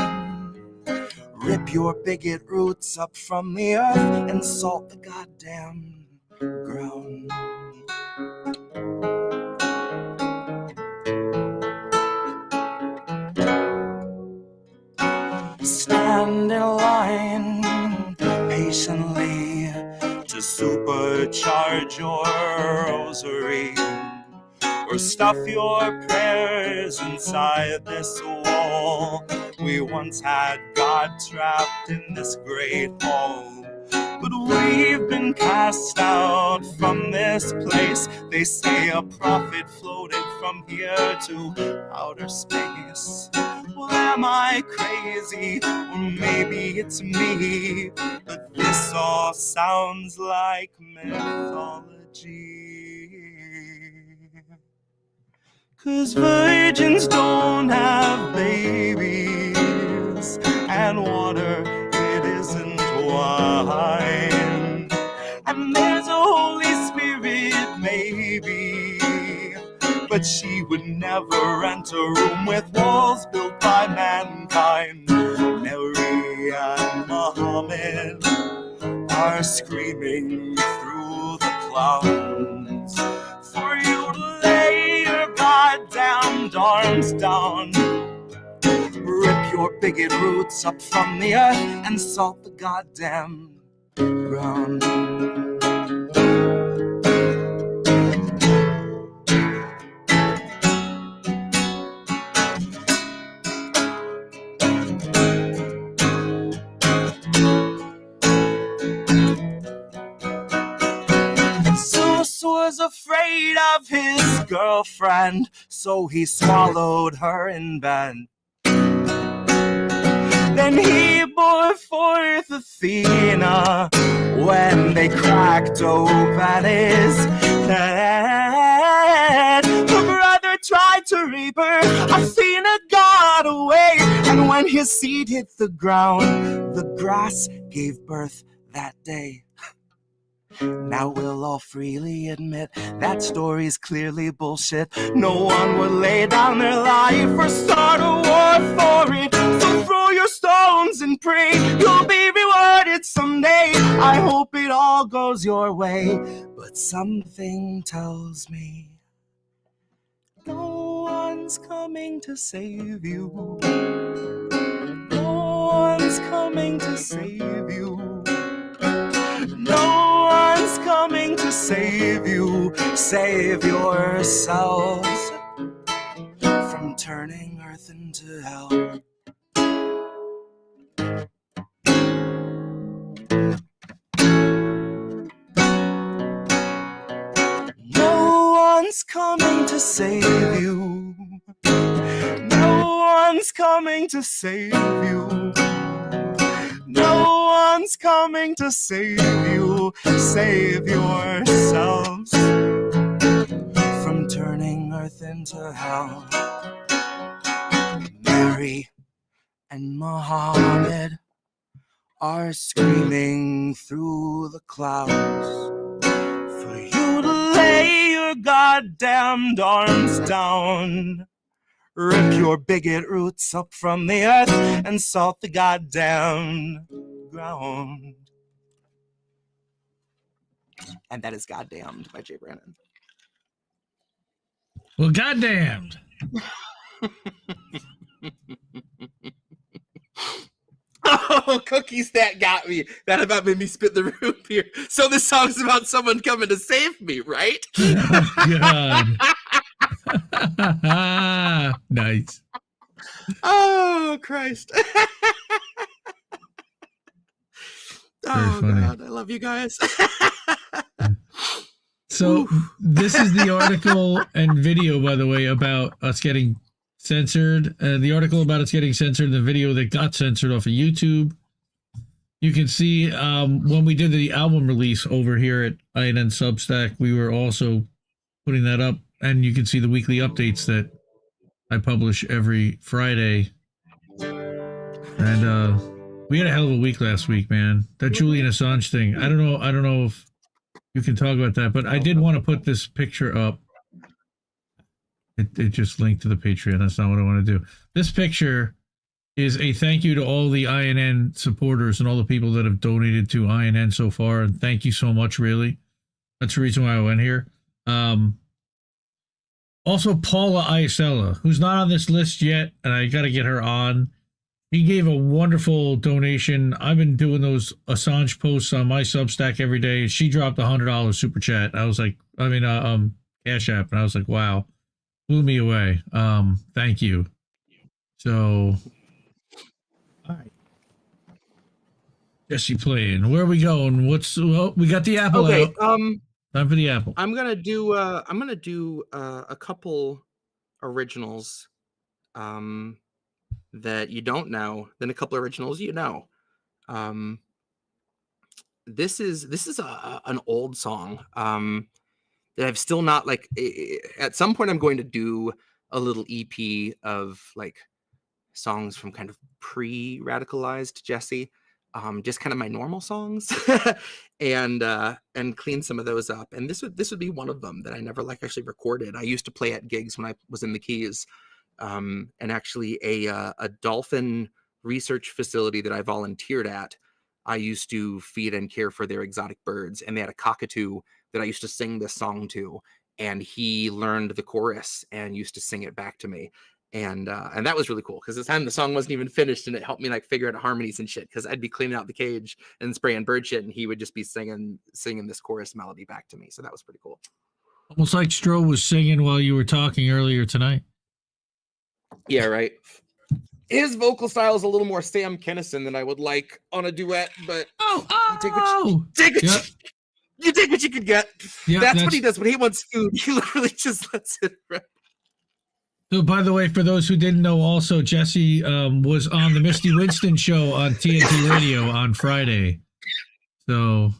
Rip your bigot roots up from the earth and salt the goddamn ground. Stand in line patiently to supercharge your rosary, or stuff your prayers inside this wall. We once had God trapped in this great hall, but we've been cast out from this place. They say a prophet floated from here to outer space. Well, am I crazy? Or maybe it's me, but this all sounds like mythology. 'Cause virgins don't have babies, and water, it isn't wine. And there's a Holy Spirit, maybe, but she would never rent a room with walls built by mankind. Mary and Muhammad are screaming through the clouds for you to lay your goddamned arms down. Rip your bigot roots up from the earth and salt the goddamn ground. Was afraid of his girlfriend, so he swallowed her in bed. Then he bore forth Athena when they cracked open his head. Her brother tried to rape her, Athena got away, and when his seed hit the ground, the grass gave birth that day. Now we'll all freely admit that story's clearly bullshit. No one would lay down their life or start a war for it. So throw your stones and pray you'll be rewarded someday. I hope it all goes your way, but something tells me no one's coming to save you. No one's coming to save you. No one's coming to save you. Save yourselves from turning earth into hell. No one's coming to save you. No one's coming to save you. No Someone's coming to save you. Save yourselves from turning earth into hell. Mary and Muhammad are screaming through the clouds for you to lay your goddamned arms down. Rip your bigot roots up from the earth and salt the goddamn ground. And that is Goddamned by Jay Brannon. Well, goddamned. Oh, cookies, that got me. That about made me spit the root beer. So this song's about someone coming to save me, right? Oh, God. Nice. Oh, Christ. Oh, funny. God, I love you guys. So this is the article and video, by the way, about us getting censored. The article about us getting censored, the video that got censored off of YouTube. You can see when we did the album release over here at INN Substack, we were also putting that up, and you can see the weekly updates that I publish every Friday. And we had a hell of a week last week, man. That Julian Assange thing. I don't know if you can talk about that, but I did want to put this picture up. It just linked to the Patreon. That's not what I want to do. This picture is a thank you to all the INN supporters and all the people that have donated to INN so far. And thank you so much, really. That's the reason why I went here. Also, Paula Isella, who's not on this list yet, and I got to get her on. He gave a wonderful donation. I've been doing those Assange posts on my Substack every day. She dropped $100 super chat. I was like, Cash App. And I was like, wow, blew me away. Thank you. So, all right. Jesse playing. Where are we going? We got the apple out. Time for the apple. I'm gonna do a couple originals that you don't know, then a couple originals you know. This is an old song that I've still not like. At some point, I'm going to do a little EP of like songs from kind of pre-radicalized Jesse. Just kind of my normal songs and clean some of those up. And this would be one of them that I never like actually recorded. I used to play at gigs when I was in the Keys, and actually a dolphin research facility that I volunteered at. I used to feed and care for their exotic birds, and they had a cockatoo that I used to sing this song to, and he learned the chorus and used to sing it back to me. And that was really cool because this time the song wasn't even finished, and it helped me like figure out harmonies and shit. Because I'd be cleaning out the cage and spraying bird shit, and he would just be singing this chorus melody back to me. So that was pretty cool. Almost like Stroh was singing while you were talking earlier tonight. Yeah, right. His vocal style is a little more Sam Kinison than I would like on a duet, but you take what you could get. Yep, that's what he does when he wants food. He literally just lets it rip. So, by the way, for those who didn't know, also, Jesse was on the Misty Winston show on TNT Radio on Friday. So,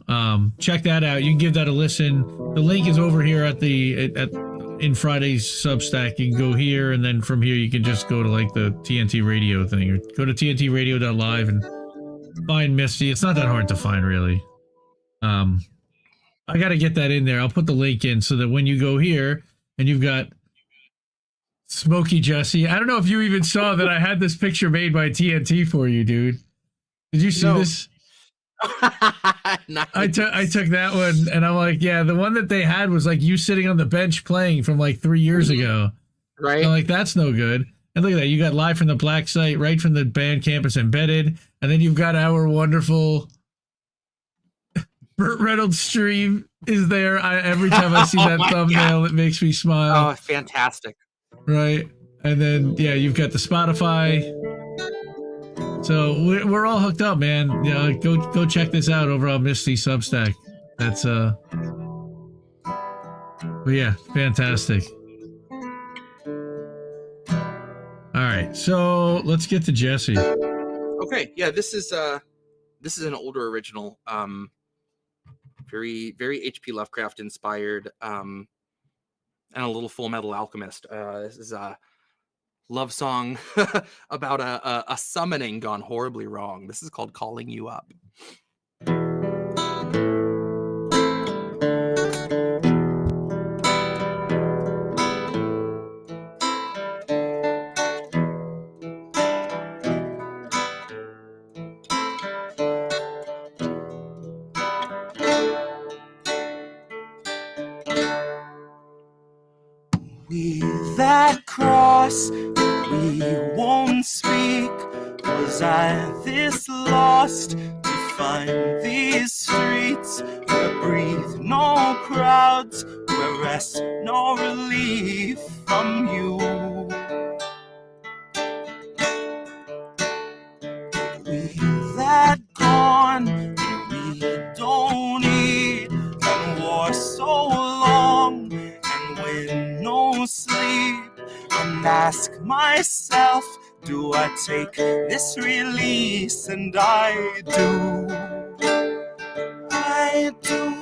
check that out. You can give that a listen. The link is over here in Friday's Substack. You can go here, and then from here, you can just go to like the TNT Radio thing, or go to tntradio.live and find Misty. It's not that hard to find, really. I got to get that in there. I'll put the link in so that when you go here and you've got Smokey Jesse. I don't know if you even saw that I had this picture made by TNT for you, dude. Did you see this? Nice. I took that one, and I'm like, yeah, the one that they had was like you sitting on the bench playing from like 3 years ago. Right. I'm like, that's no good. And look at that. You got Live from the Black Site right from the Bandcamp. It's embedded. And then you've got our wonderful Burt Reynolds stream is there. Every time I see that thumbnail, it makes me smile. Oh, fantastic. Right. And then, yeah, you've got the Spotify. So we're all hooked up, man. Yeah, go check this out over on Misty Substack. That's, but yeah, fantastic. All right. So let's get to Jesse. Okay. Yeah, this is This is an older original, very, very H.P. Lovecraft inspired, and a little Full Metal Alchemist. This is a love song about a summoning gone horribly wrong. This is called Calling You Up. We that cross, we won't speak. Was I this lost to find these streets where breathe no crowds, where rest no relief from you? We that gone, we don't eat, and war so long, and when no sleep, and ask myself, do I take this release? And I do. I do.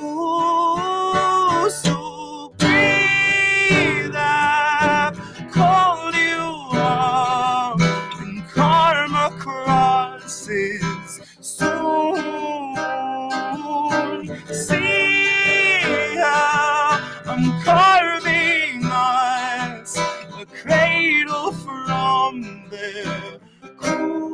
So breathe, I've called you up, and karma crosses soon. See how I'm carving us a cradle from their cool.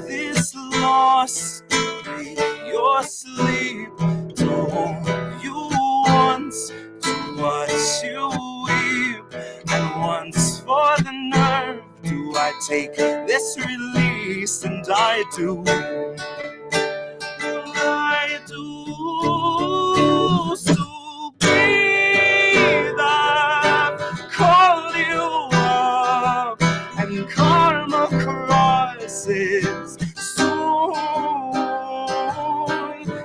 This loss, your sleep, to hold you once, to watch you weep, and once for the nerve, do I take this release? And I do. I do. So breathe, I've called you up, and karma crosses soon.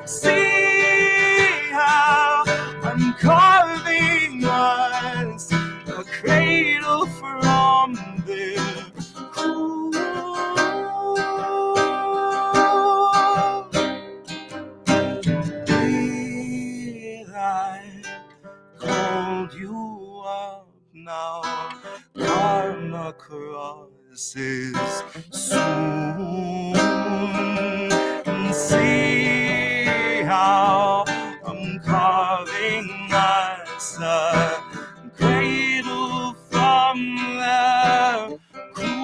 See how I'm carving us a cradle from their cool. Breathe, I called you up now. Karma crosses soon. And see how I'm carving us a cradle from the cool.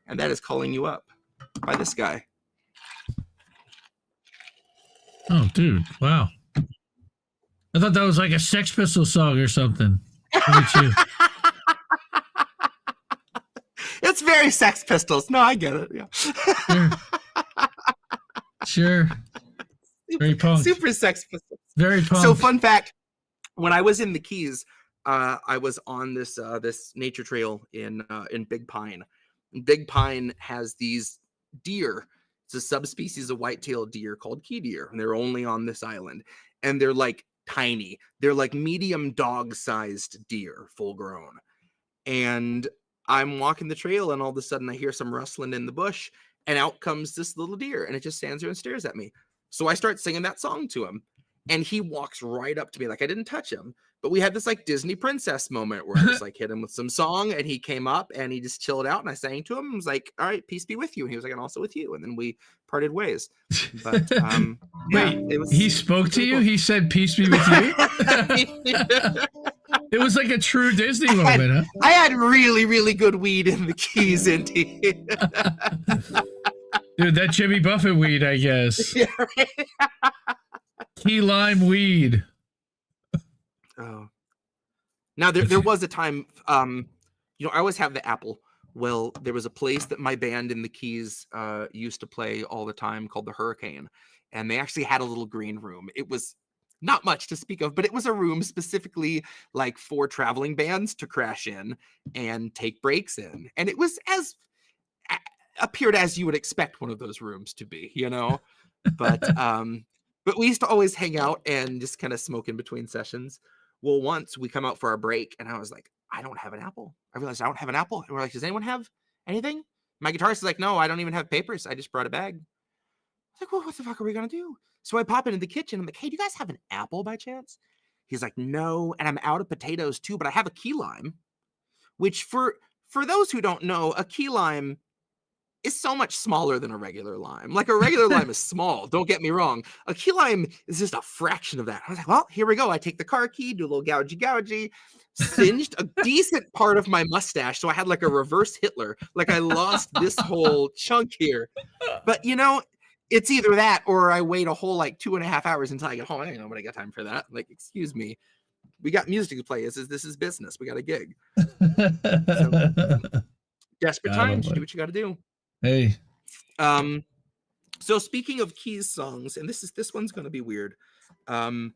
And that is Calling You Up by this guy. Oh, dude. Wow. I thought that was like a Sex Pistols song or something. Look at you. It's very Sex Pistols. No, I get it. Yeah. Sure. Very punk. Super Sex Pistols. Very punk. So, fun fact: when I was in the Keys, I was on this this nature trail in Big Pine. Big Pine has these deer. It's a subspecies of white-tailed deer called key deer, and they're only on this island. And they're like tiny. They're like medium dog-sized deer, full-grown. And I'm walking the trail, and all of a sudden I hear some rustling in the bush, and out comes this little deer, and it just stands there and stares at me. So I start singing that song to him, and he walks right up to me. Like, I didn't touch him, but we had this like Disney princess moment where I just like hit him with some song, and he came up and he just chilled out, and I sang to him and was like, all right, peace be with you. And he was like, and also with you. And then we parted ways. But wait, he spoke to you? Cool. He said, peace be with you? It was like a true Disney moment, huh? I had really, really good weed in the Keys, Indy. Dude, that Jimmy Buffett weed, I guess. Yeah, right? Key lime weed. Oh. Now there was a time, I always have the Apple. Well, there was a place that my band in the Keys used to play all the time called the Hurricane, and they actually had a little green room. It was not much to speak of, but it was a room specifically like for traveling bands to crash in and take breaks in. And it was appeared as you would expect one of those rooms to be, you know, but we used to always hang out and just kind of smoke in between sessions. Well, once we come out for our break and I was like, I don't have an apple. I realized I don't have an apple. And we're like, does anyone have anything? My guitarist is like, no, I don't even have papers. I just brought a bag. I was like, well, what the fuck are we going to do? So I pop into the kitchen. I'm like, hey, do you guys have an apple by chance? He's like, no. And I'm out of potatoes too, but I have a key lime, which for those who don't know, a key lime is so much smaller than a regular lime. Like a regular lime is small. Don't get me wrong. A key lime is just a fraction of that. I was like, well, here we go. I take the car key, do a little gougey, singed a decent part of my mustache. So I had like a reverse Hitler. Like I lost this whole chunk here. But you know, it's either that or I wait a whole like 2.5 hours until I get home. I don't know when I got time for that. Like, excuse me. We got music to play. This is business. We got a gig. So, desperate times. Do what you got to do. Hey. So speaking of keys songs, and this one's going to be weird. Gotta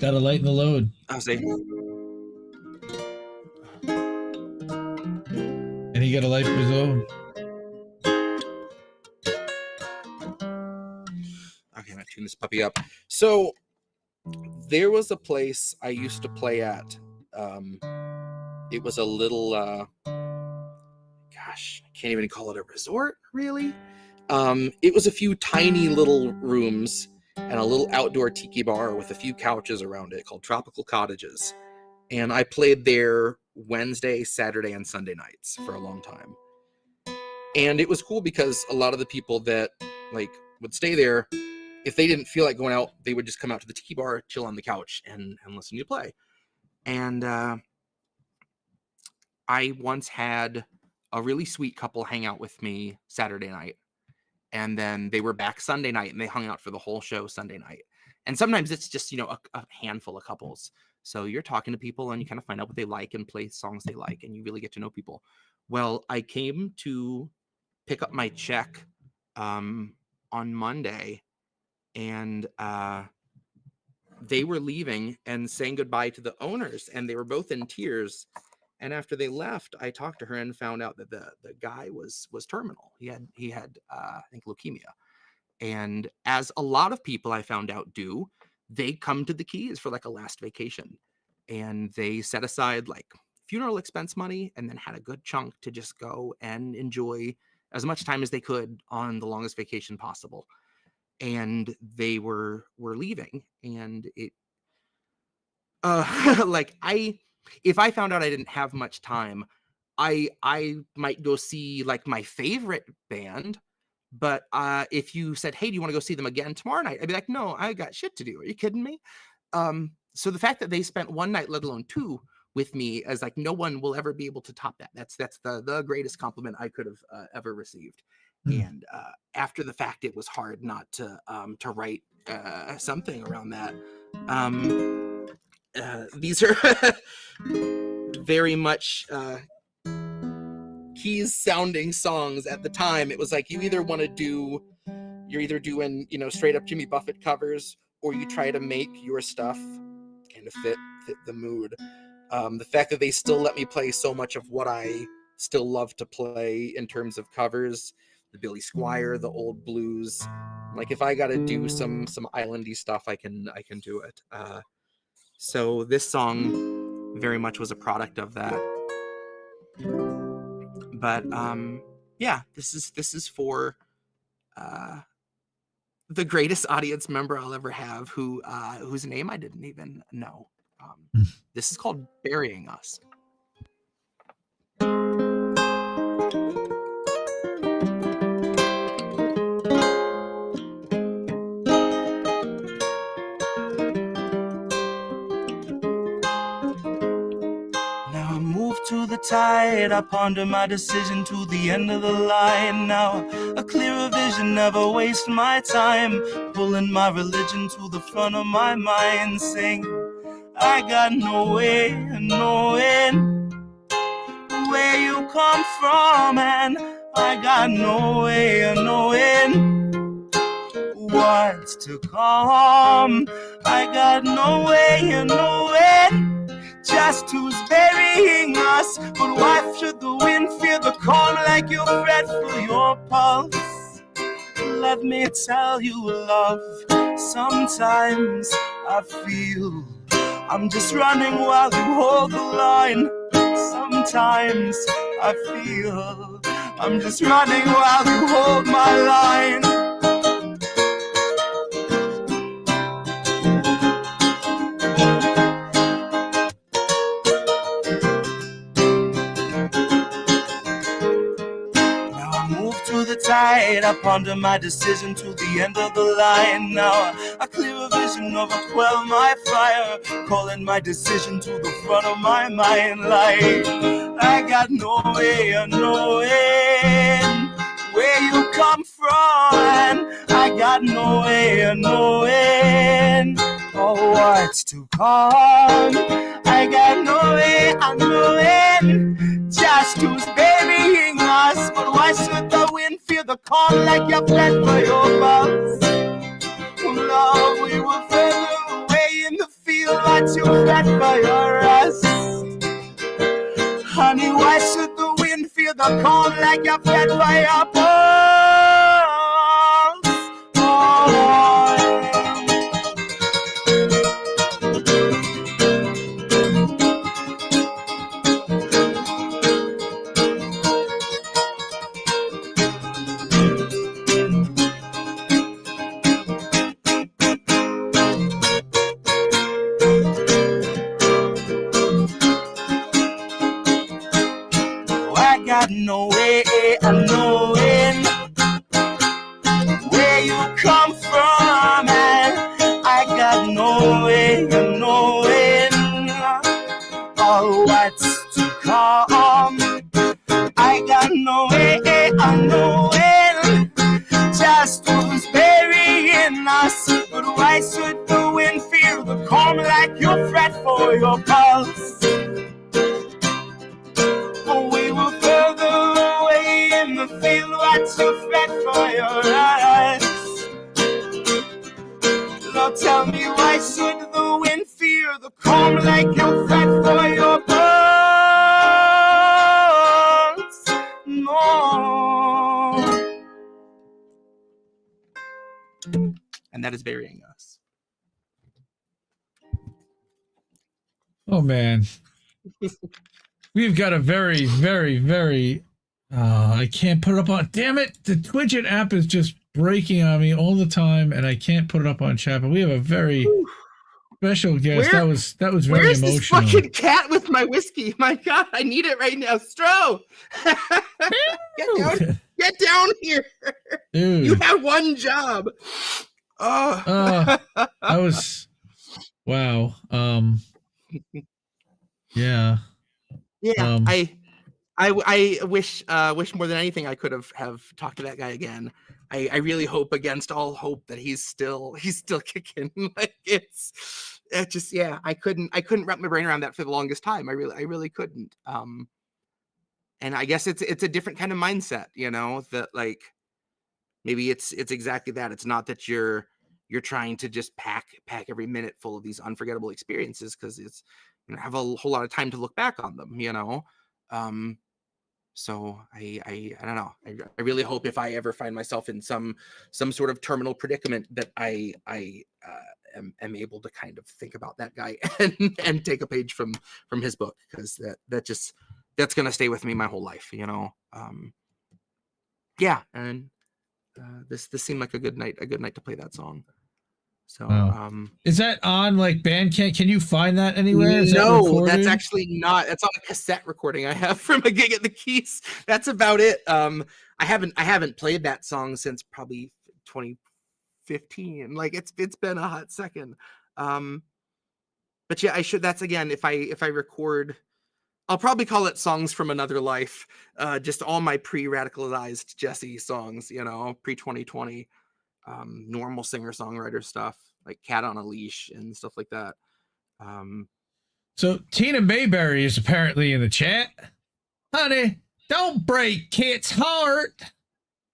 lighten the load. I'll say. And he got a life of his own. Okay, I'm gonna tune this puppy up. So there was a place I used to play at. It was a little gosh, I can't even call it a resort, really. It was a few tiny little rooms and a little outdoor tiki bar with a few couches around it called Tropical Cottages. And I played there Wednesday, Saturday, and Sunday nights for a long time. And it was cool because a lot of the people that like would stay there, if they didn't feel like going out, they would just come out to the tiki bar, chill on the couch, and listen to you play. And I once had a really sweet couple hang out with me Saturday night. And then they were back Sunday night and they hung out for the whole show Sunday night. And sometimes it's just, you know, a handful of couples. So you're talking to people and you kind of find out what they like and play songs they like, and you really get to know people. Well, I came to pick up my check on Monday, and they were leaving and saying goodbye to the owners, and they were both in tears. And after they left, I talked to her and found out that the guy was terminal. He had I think leukemia. And as a lot of people I found out do, they come to the Keys for like a last vacation, and they set aside like funeral expense money and then had a good chunk to just go and enjoy as much time as they could on the longest vacation possible. And they were leaving, and it like if I found out I didn't have much time, I might go see like my favorite band. But if you said, hey, do you want to go see them again tomorrow night? I'd be like, no, I got shit to do. Are you kidding me? So the fact that they spent one night, let alone two, with me, as like no one will ever be able to top that. That's the greatest compliment I could have ever received. And after the fact, it was hard not to write something around that. These are very much Keys sounding songs at the time. It was like you're either doing, you know, straight up Jimmy Buffett covers, or you try to make your stuff kind of fit the mood. The fact that they still let me play so much of what I still love to play in terms of covers, the Billy Squier, the old blues. Like if I got to do some islandy stuff, I can do it. So this song very much was a product of that. But yeah, this is for the greatest audience member I'll ever have, whose name I didn't even know. This is called Burying Us. To the tide, I ponder my decision to the end of the line. Now a clearer vision, never waste my time, pulling my religion to the front of my mind, sing I got no way knowing where you come from, and I got no way of knowing what's to come. I got no way and no end, just who's burying us. But why should the wind fear the calm like you fret for your pulse? Let me tell you, love, sometimes I feel I'm just running while you hold the line. Sometimes I feel I'm just running while you hold my line. Now I move to the tide, I ponder my decision to the end of the line. Now I clear a vision of a quell my fire, calling my decision to the front of my mind. Like I got no way or no end where you come from, and I got no way or no end or what's to come. I got no way or no end, just who's burying us. But why should the wind feel the calm like you fled for your boss? Love, we were further away in the field, but you fled for your rest. Honey, why should the wind feel the calm like you fled for your pulse? Oh. Got no way or no end where you come from, and I got no way or no end or what's to come. I got no way or no end, just who's burying us. But why should the wind feel the calm like you fret for your pulse? We were further away in the field, what you fret for your eyes. Lord, tell me, why should the wind fear the calm like you fret for your pulse? No. And that is burying us. Oh man. We've got a very, very, very, I can't put it up on, damn it, the Twidget app is just breaking on me all the time, and I can't put it up on chat, but we have a very special guest. That was very where's emotional. This fucking cat with my whiskey? My God, I need it right now. Stro! Get down here. Dude. You have one job. Oh. That was, wow. Yeah. Yeah, I wish more than anything I could have talked to that guy again. I really hope against all hope that he's still kicking. Like it's just, yeah, I couldn't wrap my brain around that for the longest time. I really couldn't. And I guess it's a different kind of mindset, you know, that like maybe it's exactly that. It's not that you're trying to just pack every minute full of these unforgettable experiences, because it's, you know, have a whole lot of time to look back on them, you know. So I don't know. I really hope if I ever find myself in some sort of terminal predicament that I am able to kind of think about that guy and take a page from his book, because that's gonna stay with me my whole life, you know. Yeah, and this seemed like a good night to play that song. So, wow. Is that on like Bandcamp? Can you find that anywhere? No, that's actually not. That's on a cassette recording I have from a gig at the Keys. That's about it. I haven't played that song since probably 2015. Like it's been a hot second. But yeah, I should. That's again, if I record, I'll probably call it Songs from Another Life. Just all my pre-radicalized Jesse songs, you know, pre-2020. Normal singer-songwriter stuff like Cat on a Leash and stuff like that. So Tina Mayberry is apparently in the chat. Honey, don't break Kit's heart.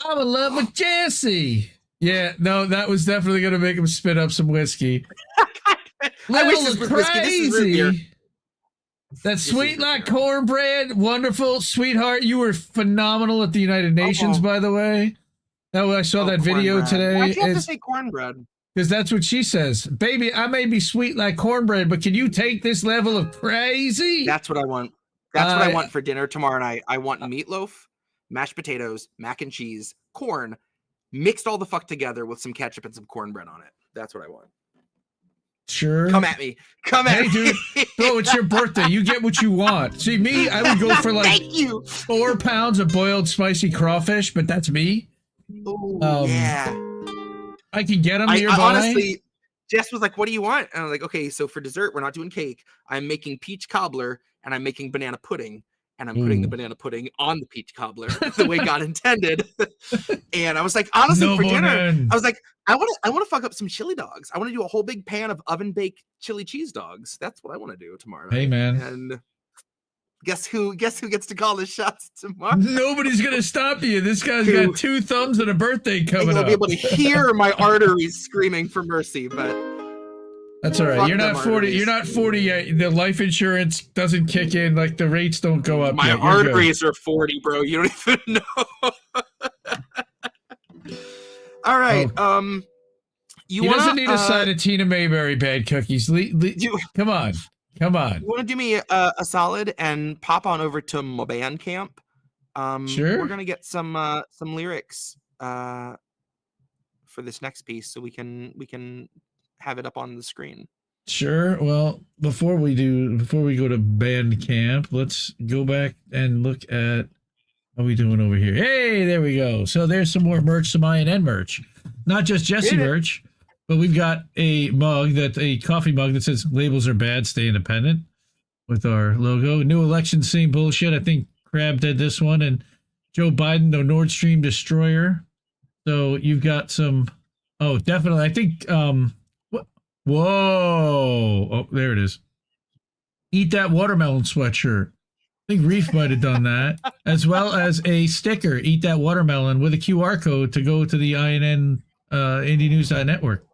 I'm in love with Jesse. Yeah, no, that was definitely going to make him spit up some whiskey. I wish this was whiskey. This is root beer. That's sweet like cornbread. Wonderful. Sweetheart, you were phenomenal at the United Nations, by the way. Oh, I saw that video today. Why'd you have to say cornbread? Because that's what she says. Baby, I may be sweet like cornbread, but can you take this level of crazy? That's what I want. That's what I want for dinner tomorrow night. I want meatloaf, mashed potatoes, mac and cheese, corn, mixed all the fuck together with some ketchup and some cornbread on it. That's what I want. Sure. Come at me. Come at me. Hey, dude. Bro, it's your birthday. You get what you want. See, me, I would go for like Thank you. 4 pounds of boiled spicy crawfish, but that's me. Ooh, yeah. I can get them nearby. Honestly, Jess was like, what do you want? And I was like, okay, so for dessert, we're not doing cake. I'm making peach cobbler and I'm making banana pudding. And I'm putting the banana pudding on the peach cobbler the way God intended. And I was like, honestly, for dinner, I was like, I want to fuck up some chili dogs. I want to do a whole big pan of oven baked chili cheese dogs. That's what I want to do tomorrow night. Hey, man. And guess who gets to call the shots tomorrow? Nobody's gonna stop you. This guy's got 2 thumbs and a birthday coming I'll up. be able to hear my arteries screaming for mercy, but that's all right. You're not 40. You're not 40 yet. The life insurance doesn't kick in. Like the rates don't go up. My arteries are 40, bro. You don't even know. All right. He doesn't need a side of Tina Mayberry bad cookies. Come on. You want to do me a solid and pop on over to my Bandcamp? Sure. We're gonna get some lyrics for this next piece, so we can have it up on the screen. Sure. Well, before we go to Bandcamp, let's go back and look at how we doing over here. Hey, there we go. So there's some more merch, some INN merch, not just Jesse merch. But we've got a coffee mug that says labels are bad, stay independent with our logo. New election, same bullshit. I think Crab did this one, and Joe Biden, the Nord Stream destroyer. So you've got some, definitely. I think, whoa. Oh, there it is. Eat that watermelon sweatshirt. I think Reef might have done that, as well as a sticker, Eat That Watermelon, with a QR code to go to the INN Indie News Network.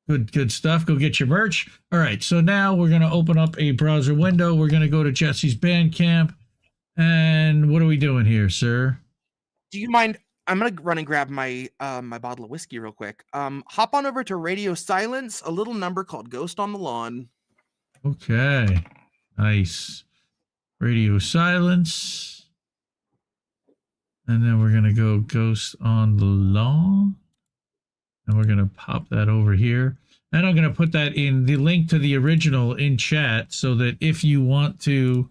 Good stuff. Go get your merch. All right, so now we're going to open up a browser window. We're going to go to Jesse's Bandcamp. And what are we doing here, sir? Do you mind? I'm going to run and grab my my bottle of whiskey real quick. Hop on over to Radio Silence, a little number called Ghost on the Lawn. Okay. Nice. Radio Silence. And then we're going to go Ghost on the Lawn. And we're going to pop that over here. And I'm going to put that in the link to the original in chat so that if you want to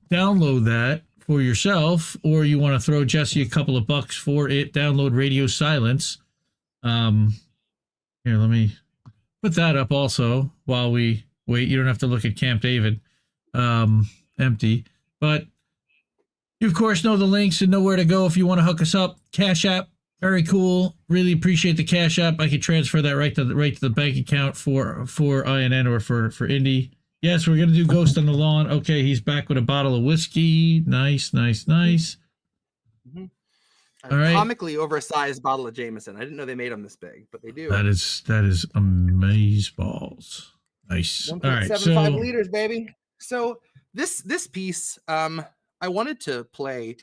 download that for yourself or you want to throw Jesse a couple of bucks for it, download Radio Silence. Here, let me put that up also while we wait. You don't have to look at Camp David. Empty. But you, of course, know the links and know where to go if you want to hook us up. Cash App. Very cool. Really appreciate the Cash App. I could transfer that right to the bank account for INN or for Indy. Yes, we're gonna do Ghost on the Lawn. Okay, he's back with a bottle of whiskey. Nice. Mm-hmm. All right. Comically oversized bottle of Jameson. I didn't know they made them this big, but they do. That is amazeballs. Nice. 1.75 liters, baby. So this piece, I wanted to play,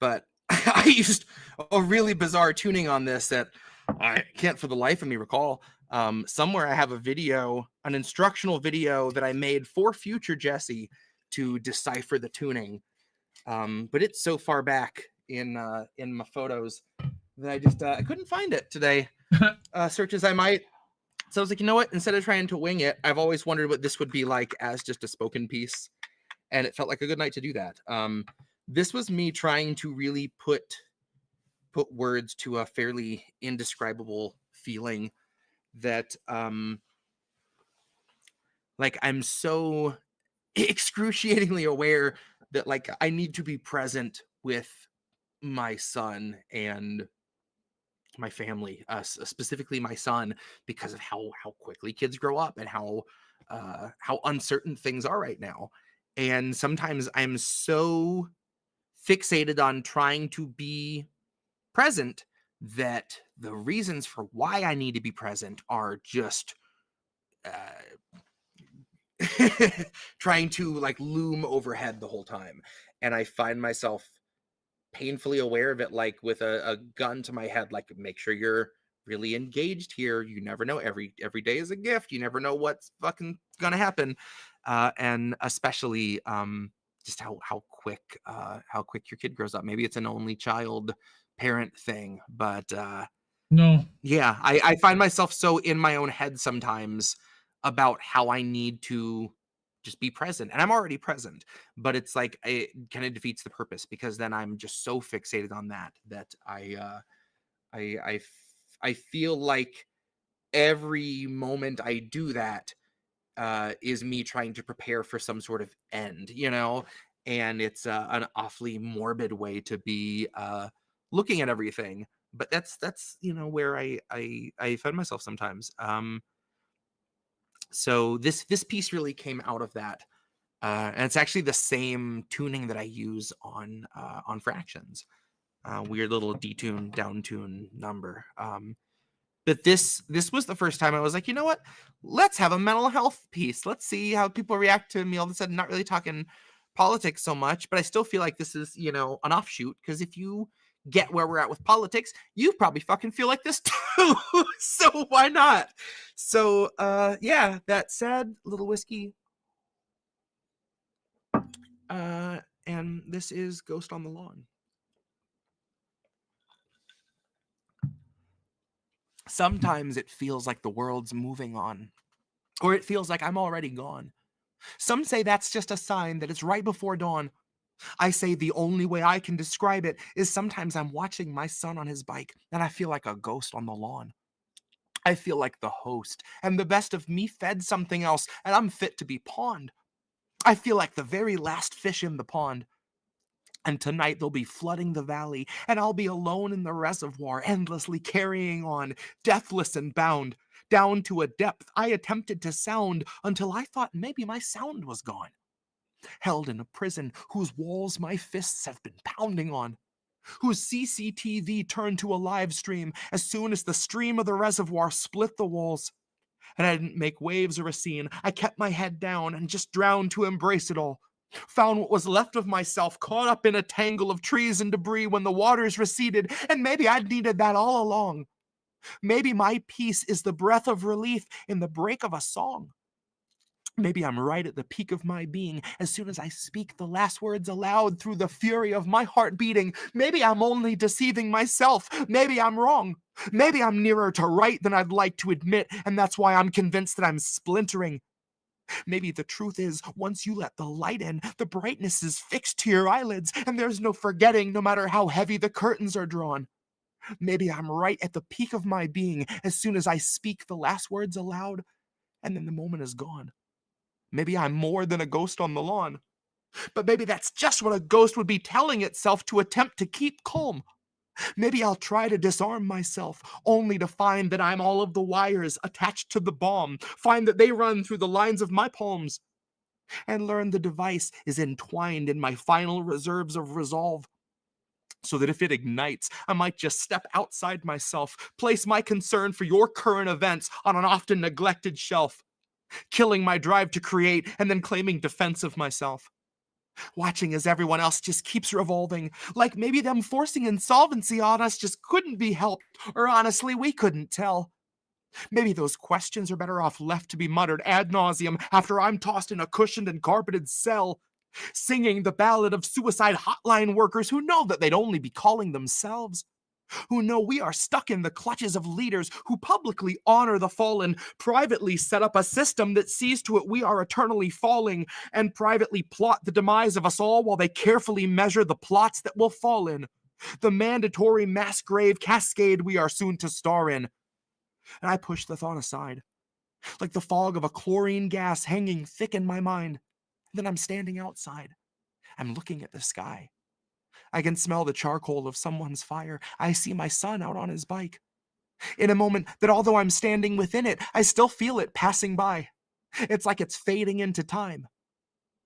but I used a really bizarre tuning on this that I can't for the life of me recall. Somewhere I have a video, an instructional video that I made for future Jesse to decipher the tuning. But it's so far back in my photos that I couldn't find it today. Search as I might. So I was like, you know what? Instead of trying to wing it, I've always wondered what this would be like as just a spoken piece. And it felt like a good night to do that. This was me trying to really put words to a fairly indescribable feeling that like I'm so excruciatingly aware that like I need to be present with my son and my family, specifically my son, because of how quickly kids grow up and how uncertain things are right now. And sometimes I'm so fixated on trying to be present that the reasons for why I need to be present are just trying to like loom overhead the whole time. And I find myself painfully aware of it, like with a gun to my head, like make sure you're really engaged here. You never know. Every day is a gift. You never know what's fucking gonna happen. And especially just how quick your kid grows up. Maybe it's an only child parent thing, but No. yeah, I find myself so in my own head sometimes about how I need to just be present. And I'm already present, but it's like it kind of defeats the purpose, because then I'm just so fixated on that I feel like every moment I do that is me trying to prepare for some sort of end, you know? And it's an awfully morbid way to be looking at everything. But that's where I find myself sometimes. So this piece really came out of that, and it's actually the same tuning that I use on fractions. Weird little detune, downtune number. But this was the first time I was like, you know what? Let's have a mental health piece. Let's see how people react to me all of a sudden. Not really talking politics so much, but I still feel like this is, an offshoot. Because if you get where we're at with politics, you probably fucking feel like this too. So why not? So yeah, that said, little whiskey. And this is Ghost on the Lawn. Sometimes it feels like the world's moving on, or it feels like I'm already gone. Some say that's just a sign that it's right before dawn. I say the only way I can describe it is sometimes I'm watching my son on his bike and I feel like a ghost on the lawn. I feel like the host, and the best of me fed something else, and I'm fit to be pawned. I feel like the very last fish in the pond. And tonight they'll be flooding the valley, and I'll be alone in the reservoir, endlessly carrying on, deathless and bound, down to a depth I attempted to sound until I thought maybe my sound was gone. Held in a prison whose walls my fists have been pounding on, whose CCTV turned to a live stream as soon as the stream of the reservoir split the walls. And I didn't make waves or a scene. I kept my head down and just drowned to embrace it all. Found what was left of myself caught up in a tangle of trees and debris when the waters receded, and maybe I'd needed that all along. Maybe my peace is the breath of relief in the break of a song. Maybe I'm right at the peak of my being as soon as I speak the last words aloud through the fury of my heart beating. Maybe I'm only deceiving myself. Maybe I'm wrong. Maybe I'm nearer to right than I'd like to admit, and that's why I'm convinced that I'm splintering. Maybe the truth is, once you let the light in, the brightness is fixed to your eyelids, and there's no forgetting no matter how heavy the curtains are drawn. Maybe I'm right at the peak of my being as soon as I speak the last words aloud, and then the moment is gone. Maybe I'm more than a ghost on the lawn. But maybe that's just what a ghost would be telling itself to attempt to keep calm. Maybe I'll try to disarm myself, only to find that I'm all of the wires attached to the bomb, find that they run through the lines of my palms, and learn the device is entwined in my final reserves of resolve. So that if it ignites, I might just step outside myself, place my concern for your current events on an often neglected shelf, killing my drive to create and then claiming defense of myself. Watching as everyone else just keeps revolving, like maybe them forcing insolvency on us just couldn't be helped, or honestly, we couldn't tell. Maybe those questions are better off left to be muttered ad nauseum after I'm tossed in a cushioned and carpeted cell, singing the ballad of suicide hotline workers who know that they'd only be calling themselves, who know we are stuck in the clutches of leaders who publicly honor the fallen, privately set up a system that sees to it we are eternally falling, and privately plot the demise of us all while they carefully measure the plots that will fall in, the mandatory mass grave cascade we are soon to star in. And I push the thought aside, like the fog of a chlorine gas hanging thick in my mind. Then I'm standing outside. I'm looking at the sky. I can smell the charcoal of someone's fire. I see my son out on his bike. In a moment that although I'm standing within it, I still feel it passing by. It's like it's fading into time.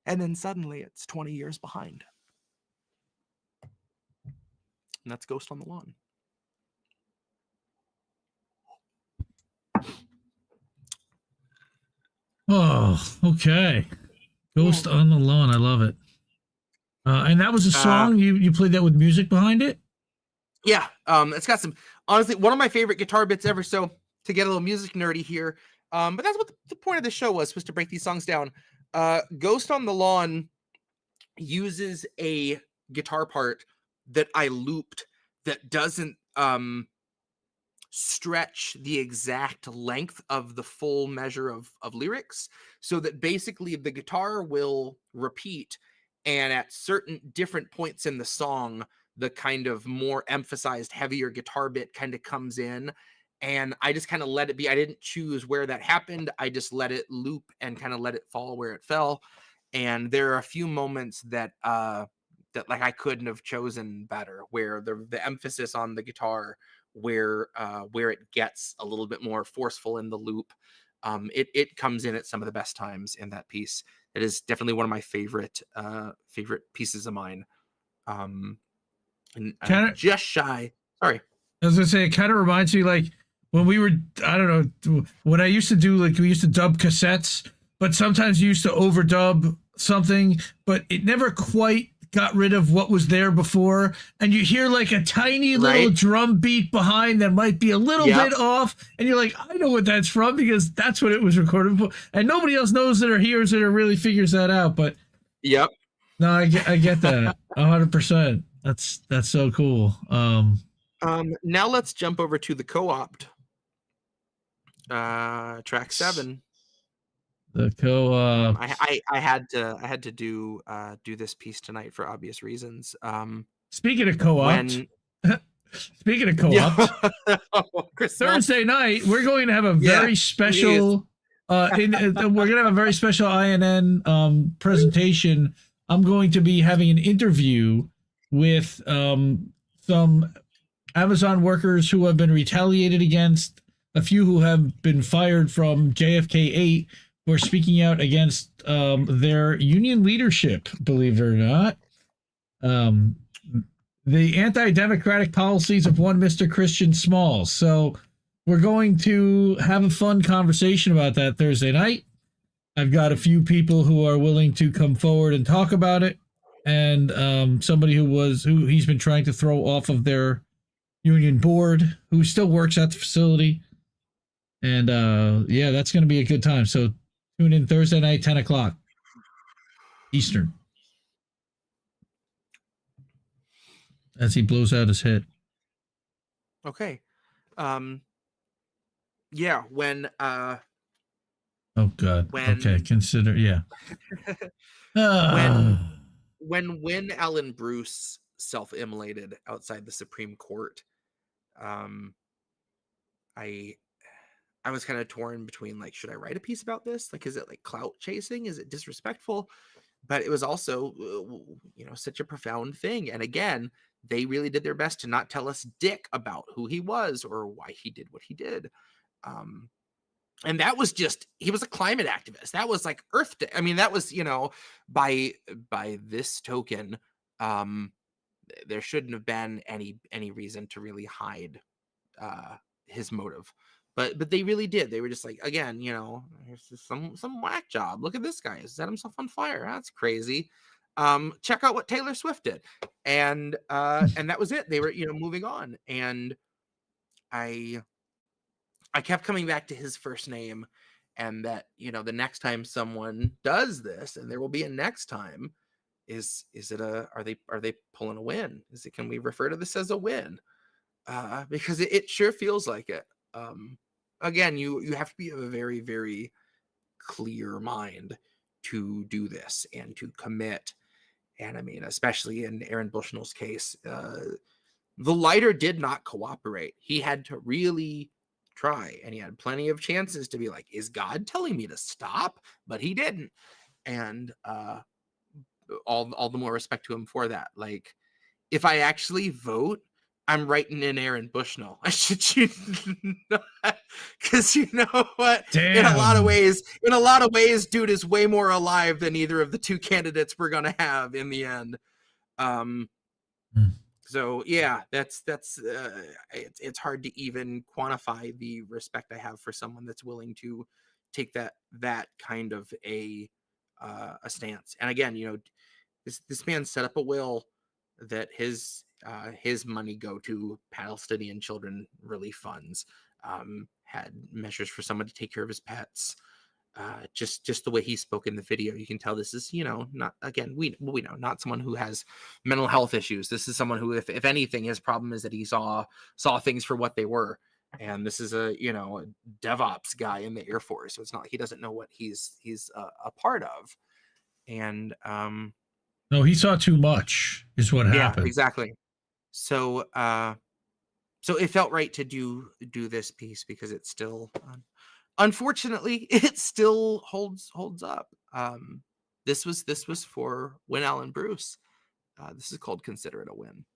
And then suddenly it's 20 years behind. And that's Ghost on the Lawn. Oh, okay. Ghost on the Lawn. I love it. And that was a song you played that with music behind it. Yeah, it's got some, honestly, one of my favorite guitar bits ever. So to get a little music nerdy here, but that's what the point of the show was to break these songs down. Ghost on the Lawn uses a guitar part that I looped that doesn't stretch the exact length of the full measure of lyrics, so that basically the guitar will repeat, and at certain different points in the song the kind of more emphasized heavier guitar bit kind of comes in, and I just kind of let it be. I didn't choose where that happened. I just let it loop and kind of let it fall where it fell. And there are a few moments that that like I couldn't have chosen better, where the emphasis on the guitar, where it gets a little bit more forceful in the loop, it comes in at some of the best times in that piece. It is definitely one of my favorite pieces of mine. And just shy. Sorry. I was gonna say, it kind of reminds me like when we were, I don't know, what I used to do, like we used to dub cassettes, but sometimes you used to overdub something, but it never quite got rid of what was there before. And you hear like a tiny little drum beat behind that might be a little bit off. And you're like, I know what that's from because that's what it was recorded for. And nobody else knows it or hears it or really figures that out. But no, I get that 100%. That's so cool. Now let's jump over to the co-opt. Track 7. The co-op. I had to do this piece tonight for obvious reasons. Speaking of co-op, Thursday night we're going to have a very special. We're going to have a very special INN presentation. I'm going to be having an interview with some Amazon workers who have been retaliated against, a few who have been fired from JFK 8 who are speaking out against their union leadership, believe it or not. The anti-democratic policies of one Mr. Christian Smalls. So we're going to have a fun conversation about that Thursday night. I've got a few people who are willing to come forward and talk about it, and somebody who he's been trying to throw off of their union board, who still works at the facility. And that's going to be a good time. So tune in Thursday night, 10 o'clock Eastern, as he blows out his head. Okay. When oh God. Okay, consider when Wynn Allen Bruce self-immolated outside the Supreme Court, I was kind of torn between, like, should I write a piece about this? Like, is it like clout chasing? Is it disrespectful? But it was also, such a profound thing. And again, they really did their best to not tell us dick about who he was or why he did what he did. And that was just, he was a climate activist. That was like Earth Day. I mean, that was, by this token, there shouldn't have been any reason to really hide his motive. But they really did. They were just like, again, here's some whack job. Look at this guy. He set himself on fire. That's crazy. Check out what Taylor Swift did. And that was it. They were, moving on. And I kept coming back to his first name, and that, the next time someone does this, and there will be a next time, are they pulling a win? Can we refer to this as a win? Because it sure feels like it. Again, you have to be of a very, very clear mind to do this and to commit. And I mean, especially in Aaron Bushnell's case, the lighter did not cooperate. He had to really try, and he had plenty of chances to be like, is God telling me to stop? But he didn't. And all the more respect to him for that. Like, if I actually vote, I'm writing in Aaron Bushnell. I should because you know what? Damn. In a lot of ways, dude is way more alive than either of the two candidates we're gonna have in the end. So yeah, that's it's hard to even quantify the respect I have for someone that's willing to take that kind of a stance. And again, you know, this man set up a will that his money go to Palestinian children relief funds, had measures for someone to take care of his pets. Just the way he spoke in the video, you can tell this is, you know, not, again, we know, not someone who has mental health issues. This is someone who, if anything, his problem is that he saw things for what they were. And this is a, you know, a DevOps guy in the Air Force. So it's not like he doesn't know what he's a part of. And no, he saw too much is what happened. Yeah, exactly. So so it felt right to do this piece because it's still unfortunately it still holds up. This was for Wynn and Bruce. This is called Consider It a Win.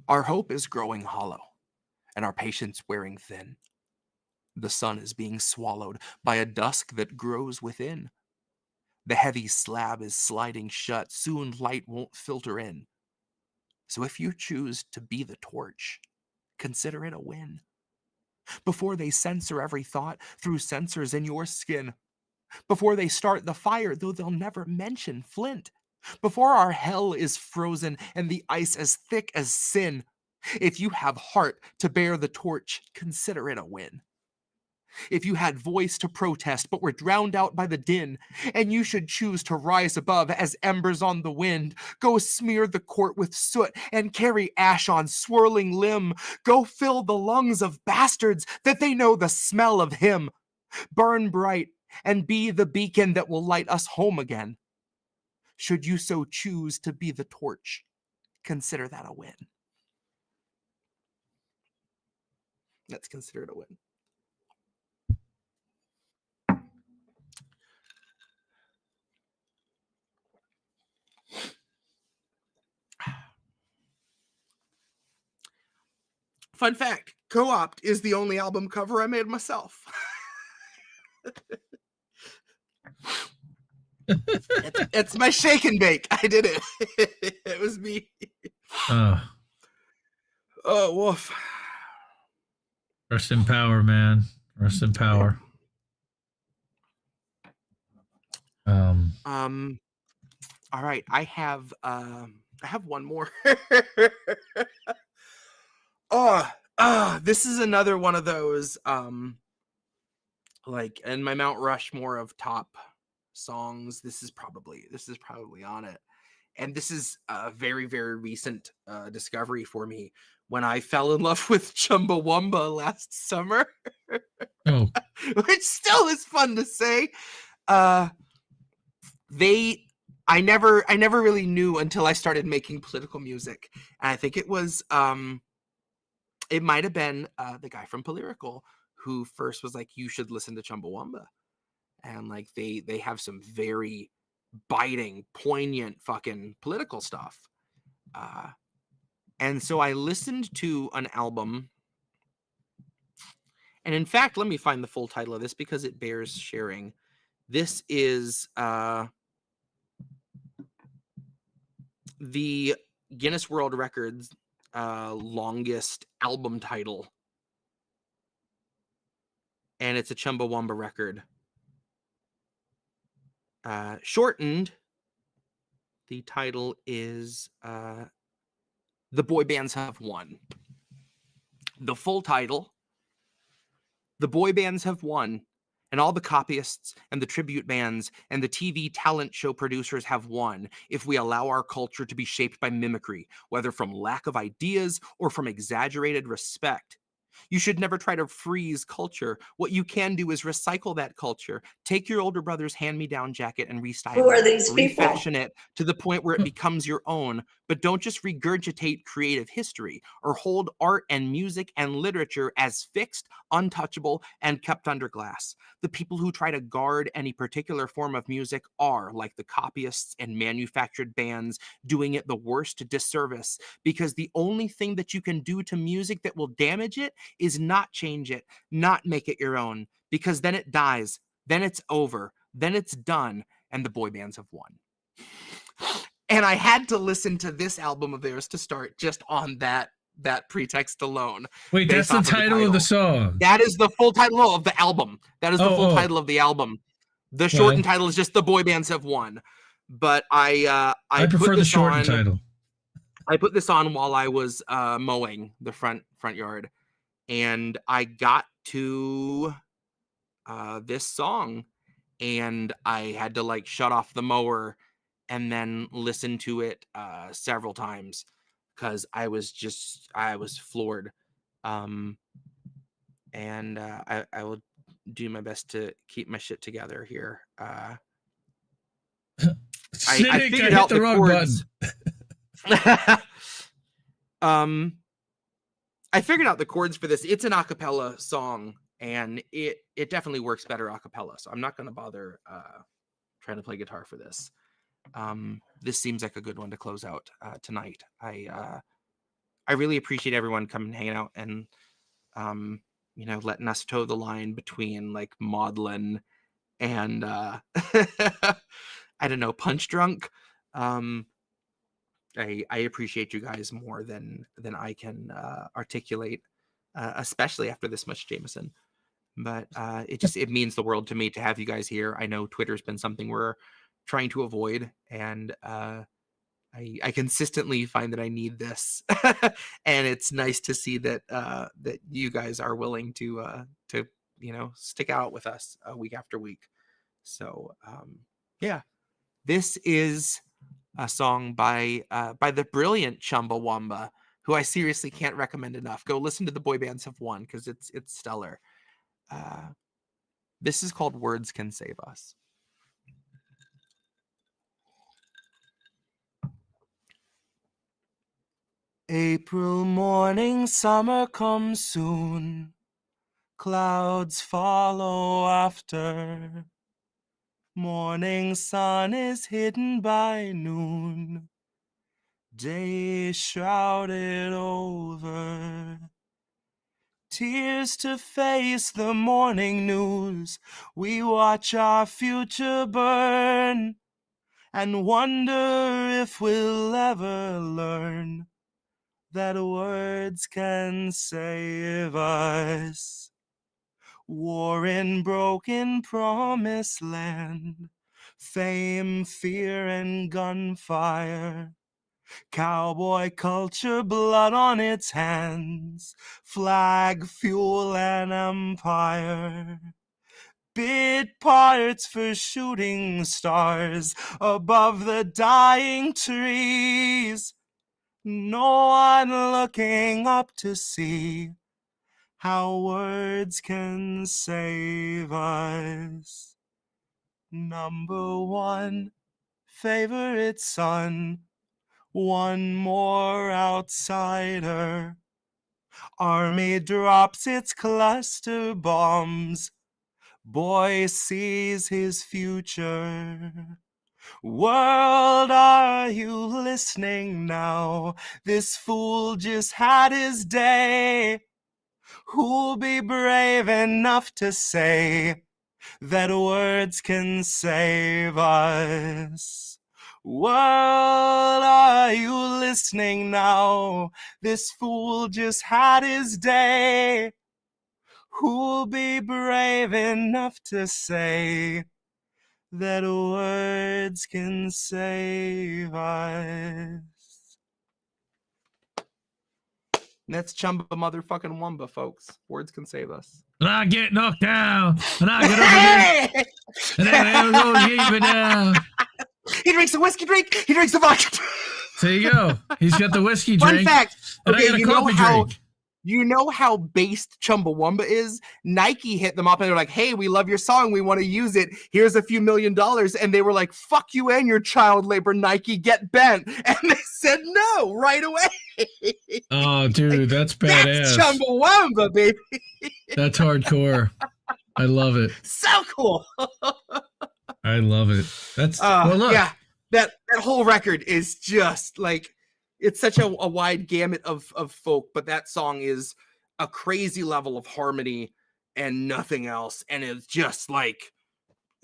Our hope is growing hollow, and our patience wearing thin. The sun is being swallowed by a dusk that grows within. The heavy slab is sliding shut, soon light won't filter in. So if you choose to be the torch, consider it a win. Before they censor every thought through sensors in your skin. Before they start the fire, though they'll never mention flint. Before our hell is frozen and the ice as thick as sin. If you have heart to bear the torch, consider it a win. If you had voice to protest but were drowned out by the din, and you should choose to rise above as embers on the wind, go smear the court with soot and carry ash on swirling limb, go fill the lungs of bastards that they know the smell of him. Burn bright and be the beacon that will light us home again. Should you so choose to be the torch, consider that a win. Let's consider it a win. Fun fact, Co-opt is the only album cover I made myself. it's my shake and bake. I did it. It was me. Oh, woof. Rest in power, man. Rest in power. All right, I have one more. This is another one of those like in my Mount Rushmore of top songs. This is probably on it. And this is a very, very recent discovery for me when I fell in love with Chumbawumba last summer. Oh. Which still is fun to say. I never really knew until I started making political music. And I think it was it might have been the guy from Lyrical who first was like, you should listen to Chumbawumba. And like they have some very biting, poignant fucking political stuff. And so I listened to an album. And in fact, let me find the full title of this because it bears sharing. This is the Guinness World Records longest album title. And it's a Chumbawumba record. Shortened, the title is The Boy Bands Have Won. The full title, The Boy Bands Have Won, and all the copyists and the tribute bands and the TV talent show producers have won if we allow our culture to be shaped by mimicry, whether from lack of ideas or from exaggerated respect. You should never try to freeze culture. What you can do is recycle that culture. Take your older brother's hand-me-down jacket and restyle Who are these people? Refashion it to the point where it becomes your own. But don't just regurgitate creative history or hold art and music and literature as fixed, untouchable, and kept under glass. The people who try to guard any particular form of music are, like the copyists and manufactured bands, doing it the worst disservice, because the only thing that you can do to music that will damage it is not change it, not make it your own, because then it dies, then it's over, then it's done, and the boy bands have won. And I had to listen to this album of theirs to start just on that that pretext alone. Wait, that's the title of the song. That is the full title of the album. That is the full title of the album. The shortened title is just The Boy Bands Have Won. But I prefer the shortened title. I put this on while I was mowing the front yard, and I got to this song, and I had to like shut off the mower and then listen to it several times because I was floored. And I will do my best to keep my shit together here. I figured out the chords. I figured out the chords for this. It's an a cappella song, and it definitely works better a cappella. So I'm not going to bother trying to play guitar for this. This seems like a good one to close out tonight. I really appreciate everyone coming and hanging out and letting us toe the line between like maudlin and I don't know, punch drunk. I appreciate you guys more than I can articulate, especially after this much Jameson. But it means the world to me to have you guys here. I know Twitter's been something we're trying to avoid, and I consistently find that I need this, and it's nice to see that that you guys are willing to stick out with us week after week. So yeah, this is a song by the brilliant Chumbawumba, who I seriously can't recommend enough. Go listen to The Boy Bands Have Won because it's stellar. This is called Words Can Save Us. April morning, summer comes soon. Clouds follow after. Morning sun is hidden by noon. Day shrouded over. Tears to face the morning news. We watch our future burn and wonder if we'll ever learn that words can save us. War in broken promised land, fame, fear, and gunfire. Cowboy culture, blood on its hands, flag, fuel, and empire. Bid parts for shooting stars above the dying trees. No one looking up to see how words can save us. Number one, favorite son, one more outsider. Army drops its cluster bombs. Boy sees his future. World, are you listening now? This fool just had his day. Who'll be brave enough to say that words can save us? World, are you listening now? This fool just had his day. Who'll be brave enough to say that words can save us? And that's Chumba motherfucking Wumba, folks. Words can save us. And I get knocked down, and I get over here, and then I go keep it down. He drinks a whiskey drink. He drinks a vodka. There you go. He's got the whiskey drink. Fun fact. And I got a coffee drink. You know how based Chumbawumba is? Nike hit them up and they're like, hey, we love your song. We want to use it. Here's a few $1 million. And they were like, fuck you and your child labor, Nike, get bent. And they said no right away. Oh, dude, that's badass. That's Chumbawumba, baby. That's hardcore. I love it. So cool. I love it. That's well, look. Yeah. That whole record is just like, it's such a wide gamut of folk, but that song is a crazy level of harmony and nothing else. And it's just like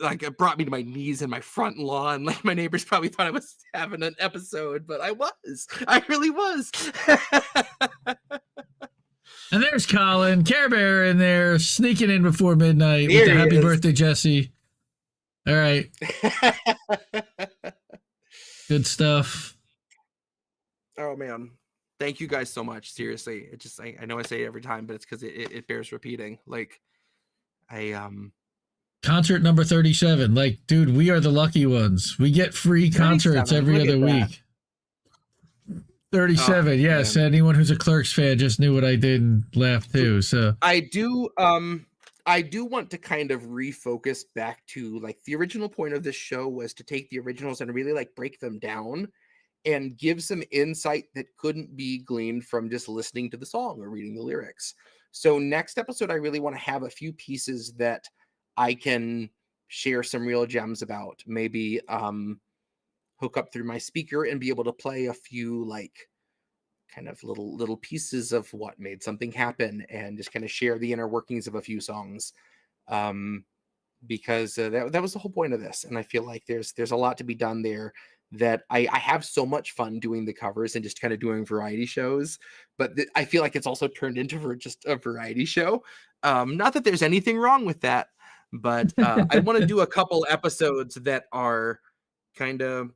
like it brought me to my knees in my front lawn. Like my neighbors probably thought I was having an episode, but I really was. And there's Colin, Care Bear in there, sneaking in before midnight There with the he happy is. birthday, Jesse. All right. Good stuff. Oh man. Thank you guys so much. Seriously. It just, I know I say it every time, but it's because it bears repeating. Like Concert number 37. Like, dude, we are the lucky ones. We get free concerts 37, every look other at that. week. 37. Oh, yes. man. Anyone who's a Clerks fan just knew what I did and laughed too. So I do want to kind of refocus back to like the original point of this show was to take the originals and really like break them down and give some insight that couldn't be gleaned from just listening to the song or reading the lyrics. So next episode, I really want to have a few pieces that I can share some real gems about. Maybe hook up through my speaker and be able to play a few like kind of little pieces of what made something happen and just kind of share the inner workings of a few songs. Because that was the whole point of this. And I feel like there's a lot to be done there that I have so much fun doing the covers and just kind of doing variety shows, but I feel like it's also turned into just a variety show. Not that there's anything wrong with that, but I want to do a couple episodes that are kind of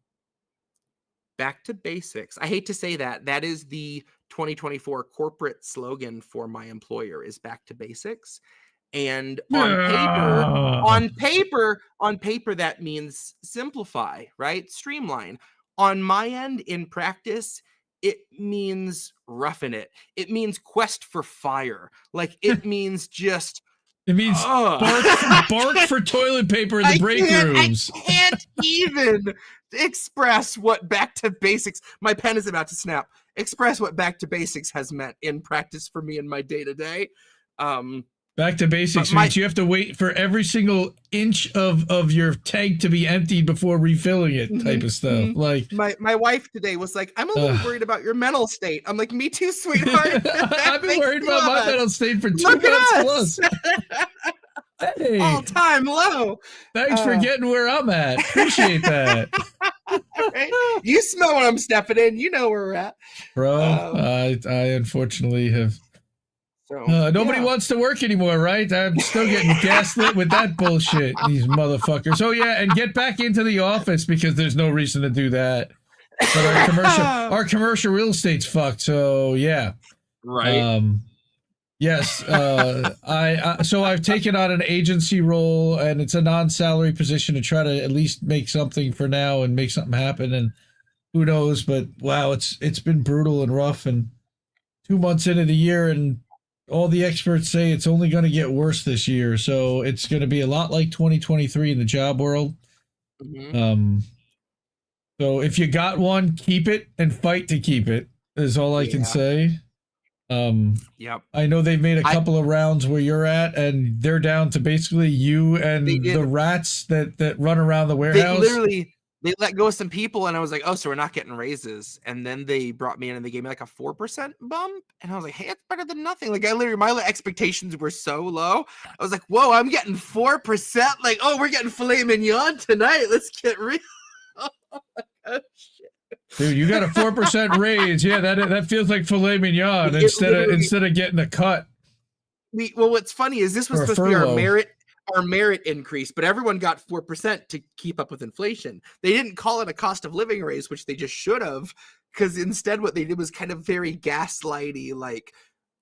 back to basics. I hate to say that. That is the 2024 corporate slogan for my employer is back to basics. And on paper, that means simplify, right? Streamline. On my end, in practice, it means roughing it. It means quest for fire. Like it means just it means bark for toilet paper in the break rooms. I can't even express what back to basics. My pen is about to snap. Express what back to basics has meant in practice for me in my day to day. Back to basics means you have to wait for every single inch of your tank to be emptied before refilling it, type of stuff. Like my wife today was like, I'm a little worried about your mental state. I'm like, me too, sweetheart. I've been worried about my mental state for 2 months plus. Hey, all time low. Thanks for getting where I'm at. Appreciate that. Right? You smell what I'm stepping in. You know where we're at, bro. I unfortunately have. So, nobody wants to work anymore, right? I'm still getting gaslit with that bullshit. These motherfuckers. Oh yeah, and get back into the office because there's no reason to do that. But our commercial real estate's fucked. So yeah, right. Yes. So I've taken on an agency role, and it's a non-salary position to try to at least make something for now and make something happen. And who knows? But wow, it's been brutal and rough. And 2 months into the year, and all the experts say it's only going to get worse this year. So it's going to be a lot like 2023 in the job world. Mm-hmm. So if you got one, keep it and fight to keep it is all I can say. Yep. I know they've made a couple of rounds where you're at, and they're down to basically you and the rats that run around the warehouse. They let go of some people, and I was like, oh, so we're not getting raises. And then they brought me in and they gave me like a 4% bump. And I was like, hey, it's better than nothing. Like my expectations were so low. I was like, whoa, I'm getting 4%. Like, oh, we're getting filet mignon tonight. Let's get real. Oh, shit. Dude, you got a 4% raise. Yeah, that feels like filet mignon instead of getting a cut. Well, what's funny is this was supposed to be our merit increase, but everyone got 4% to keep up with inflation. They didn't call it a cost of living raise, which they just should have, because instead what they did was kind of very gaslighty, like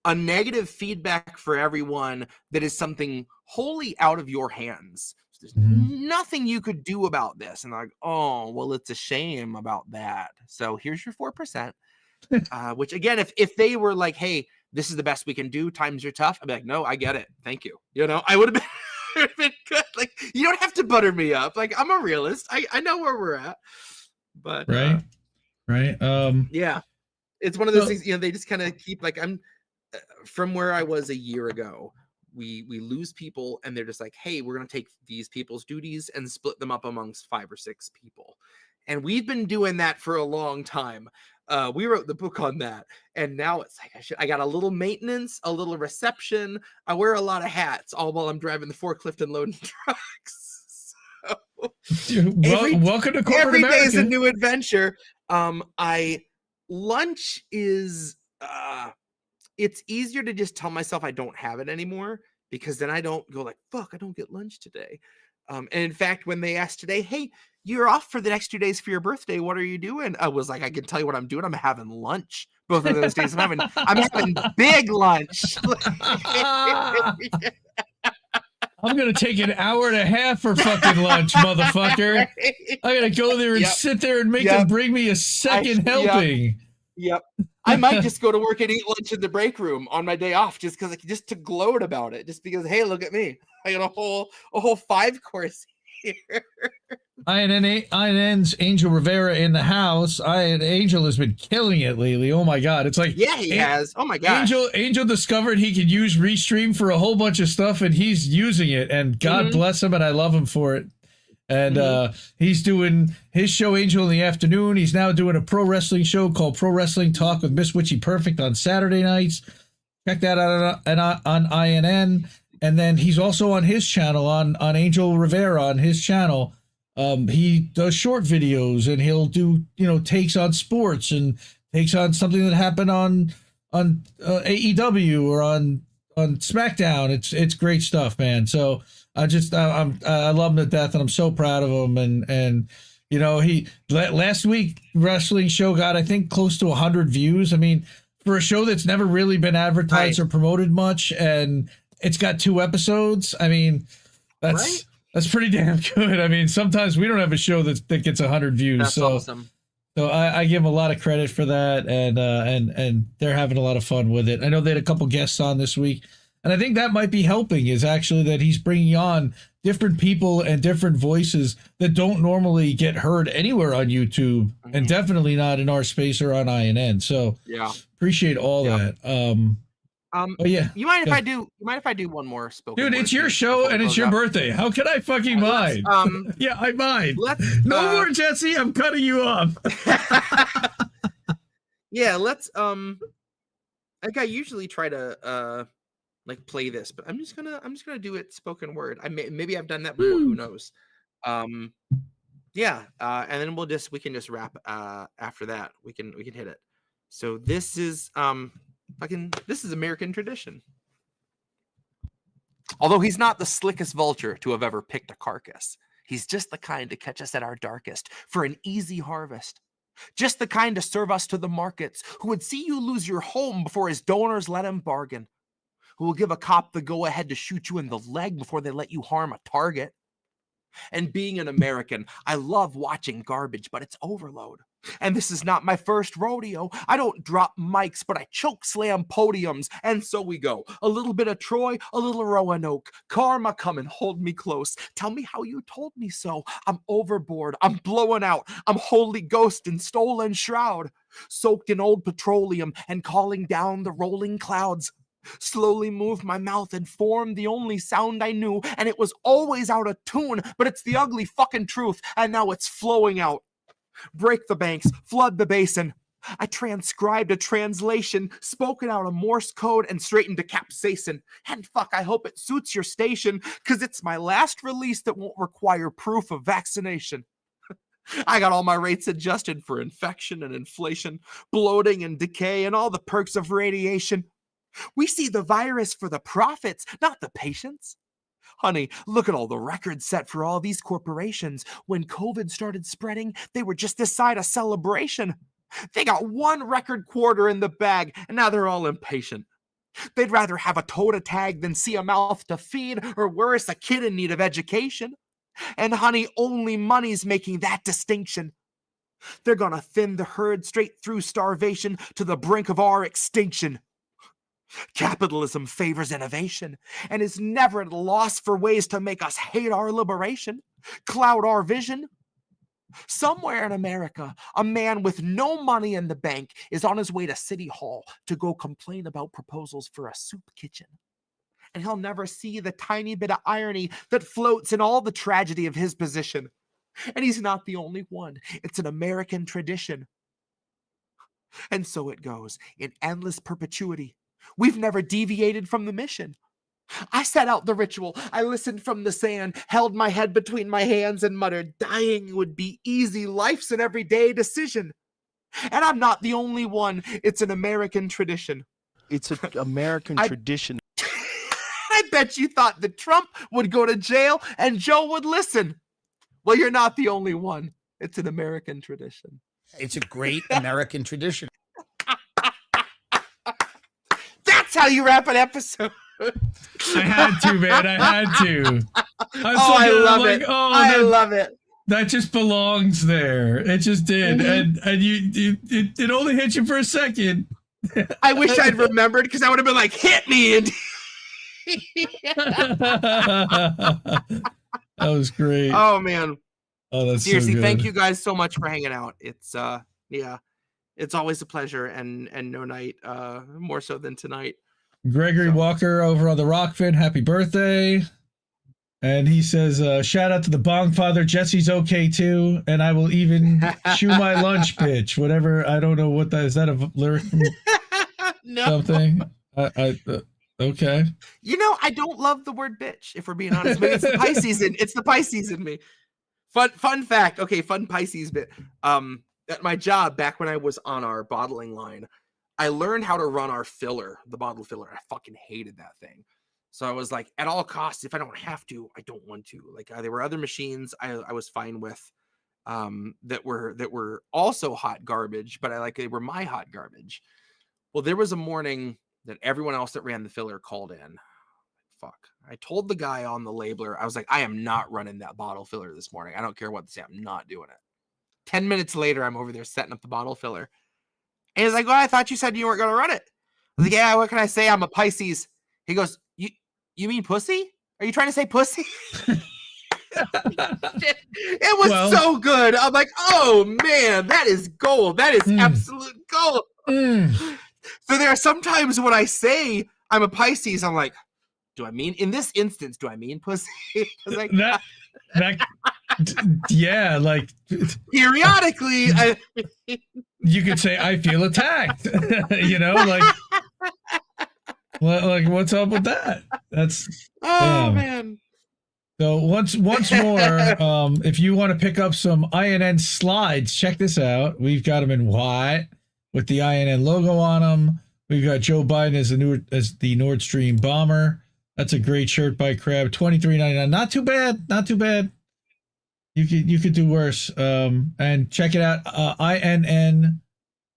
a negative feedback for everyone that is something wholly out of your hands. There's nothing you could do about this. And like, oh, well, it's a shame about that. So here's your 4%, which again, if they were like, hey, this is the best we can do, times are tough, I'd be like, no, I get it. Thank you. You know, I would have been good. Like, you don't have to butter me up. Like, I'm a realist. I know where we're at. But right. Yeah, it's one of those things, you know, they just kind of keep like, I'm from where I was a year ago. We lose people and they're just like, hey, we're going to take these people's duties and split them up amongst 5 or 6 people. And we've been doing that for a long time. We wrote the book on that. And now it's like, I got a little maintenance, a little reception. I wear a lot of hats all while I'm driving the forklift and loading trucks. Welcome to corporate every America. day is a new adventure. Lunch is it's easier to just tell myself I don't have it anymore, because then I don't go like, fuck, I don't get lunch today. And in fact, when they asked today, hey, you're off for the next 2 days for your birthday, what are you doing? I was like, I can tell you what I'm doing. I'm having lunch both of those days. I'm having big lunch. I'm gonna take an hour and a half for fucking lunch, motherfucker. I gotta go there and sit there and make them bring me a second helping. Yep. I might just go to work and eat lunch in the break room on my day off, just to gloat about it, just because, hey, look at me, I got a whole 5-course here. INN's Angel Rivera in the house. Angel has been killing it lately. Oh my god, it's like, yeah, he has. Oh my god. Angel discovered he could use Restream for a whole bunch of stuff, and he's using it, and God bless him, and I love him for it. And he's doing his show Angel in the Afternoon. He's now doing a pro wrestling show called Pro Wrestling Talk with Miss Witchy Perfect on Saturday nights. Check that out on INN. And then he's also on his channel, on Angel Rivera on his channel. He does short videos, and he'll do, takes on sports and takes on something that happened on AEW or on SmackDown. It's great stuff, man. So I love him to death, and I'm so proud of him. And he last week wrestling show got, I think, close to 100 views. I mean, for a show that's never really been advertised or promoted much, and it's got 2 episodes. I mean, that's pretty damn good. I mean, sometimes we don't have a show that gets 100 views. That's awesome. So I give him a lot of credit for that, and they're having a lot of fun with it. I know they had a couple guests on this week, and I think that might be helping, is actually that he's bringing on different people and different voices that don't normally get heard anywhere on YouTube, and definitely not in our space or on INN. So appreciate all that. Yeah. You mind if I do? You mind if I do one more spoken? Dude, it's your show and it's your birthday. How can I fucking mind? Yeah, I mind. No more, Jesse. I'm cutting you off. Yeah, let's. Like I usually try to play this, but I'm just gonna do it spoken word. Maybe I've done that before. Who knows? Yeah. And then we can just wrap. After that, we can hit it. So this is this is American tradition. Although he's not the slickest vulture to have ever picked a carcass, he's just the kind to catch us at our darkest for an easy harvest. Just the kind to serve us to the markets, who would see you lose your home before his donors let him bargain, who will give a cop the go-ahead to shoot you in the leg before they let you harm a target. And being an American, I love watching garbage, but it's overload. And this is not my first rodeo. I don't drop mics, but I choke slam podiums. And so we go. A little bit of Troy, a little Roanoke. Karma, come and hold me close. Tell me how you told me so. I'm overboard. I'm blowing out. I'm Holy Ghost in stolen shroud. Soaked in old petroleum and calling down the rolling clouds. Slowly moved my mouth and formed the only sound I knew, and it was always out of tune, but it's the ugly fucking truth, and now it's flowing out. Break the banks, flood the basin. I transcribed a translation, spoken out a Morse code, and straightened to capsaicin. And fuck, I hope it suits your station, cause it's my last release that won't require proof of vaccination. I got all my rates adjusted for infection and inflation, bloating and decay, and all the perks of radiation. We see the virus for the profits, not the patients. Honey, look at all the records set for all these corporations. When COVID started spreading, they were just this side of celebration. They got one record quarter in the bag, and now they're all impatient. They'd rather have a toe to tag than see a mouth to feed, or worse, a kid in need of education. And honey, only money's making that distinction. They're gonna thin the herd straight through starvation to the brink of our extinction. Capitalism favors innovation and is never at a loss for ways to make us hate our liberation, cloud our vision. Somewhere in America, a man with no money in the bank is on his way to City Hall to go complain about proposals for a soup kitchen. And he'll never see the tiny bit of irony that floats in all the tragedy of his position. And he's not the only one. It's an American tradition. And so it goes in endless perpetuity. We've never deviated from the mission. I set out the ritual. I listened from the sand, held my head between my hands, and muttered, dying would be easy. Life's an everyday decision. And I'm not the only one. It's an American tradition. It's an American tradition. I bet you thought that Trump would go to jail and Joe would listen. Well, you're not the only one. It's an American tradition. It's a great American tradition. That's how you wrap an episode. I had to, man. I had to. I love it. I love it. That just belongs there. It just did, and it only hit you for a second. I wish I'd remembered, because I would have been like, hit me. And that was great. Oh man. Oh, that's seriously, so good. Thank you guys so much for hanging out. It's it's always a pleasure, and no night more so than tonight. Gregory Walker over on the Rockfin, happy birthday. And he says, shout out to the Bong Father. Jesse's okay too. And I will even chew my lunch, bitch. Whatever. I don't know what that is. That a lyric from No. something? Okay. You know, I don't love the word bitch, if we're being honest. Maybe it's the Pisces it's the Pisces in me. Fun fact. Okay, fun Pisces bit. At my job, back when I was on our bottling line, I learned how to run our filler, the bottle filler. I fucking hated that thing. So I was like, at all costs, if I don't have to, I don't want to. Like, there were other machines I was fine with that were also hot garbage, but they were my hot garbage. Well, there was a morning that everyone else that ran the filler called in. Fuck. I told the guy on the labeler, I was like, I am not running that bottle filler this morning. I don't care what they say. I'm not doing it. 10 minutes later, I'm over there setting up the bottle filler. And he's like, well, I thought you said you weren't going to run it. I was like, yeah, what can I say? I'm a Pisces. He goes, you mean pussy? Are you trying to say pussy? It was so good. I'm like, oh man, that is gold. That is absolute gold. So there are sometimes when I say I'm a Pisces, I'm like, in this instance, do I mean pussy? Like, yeah, like periodically, you could say I feel attacked. You know, like what's up with that? That's man. So once more, if you want to pick up some INN slides, check this out. We've got them in white with the INN logo on them. We've got Joe Biden as the Nord Stream bomber. That's a great shirt by Crab, $23.99. Not too bad. Not too bad. You could do worse. And check it out. INN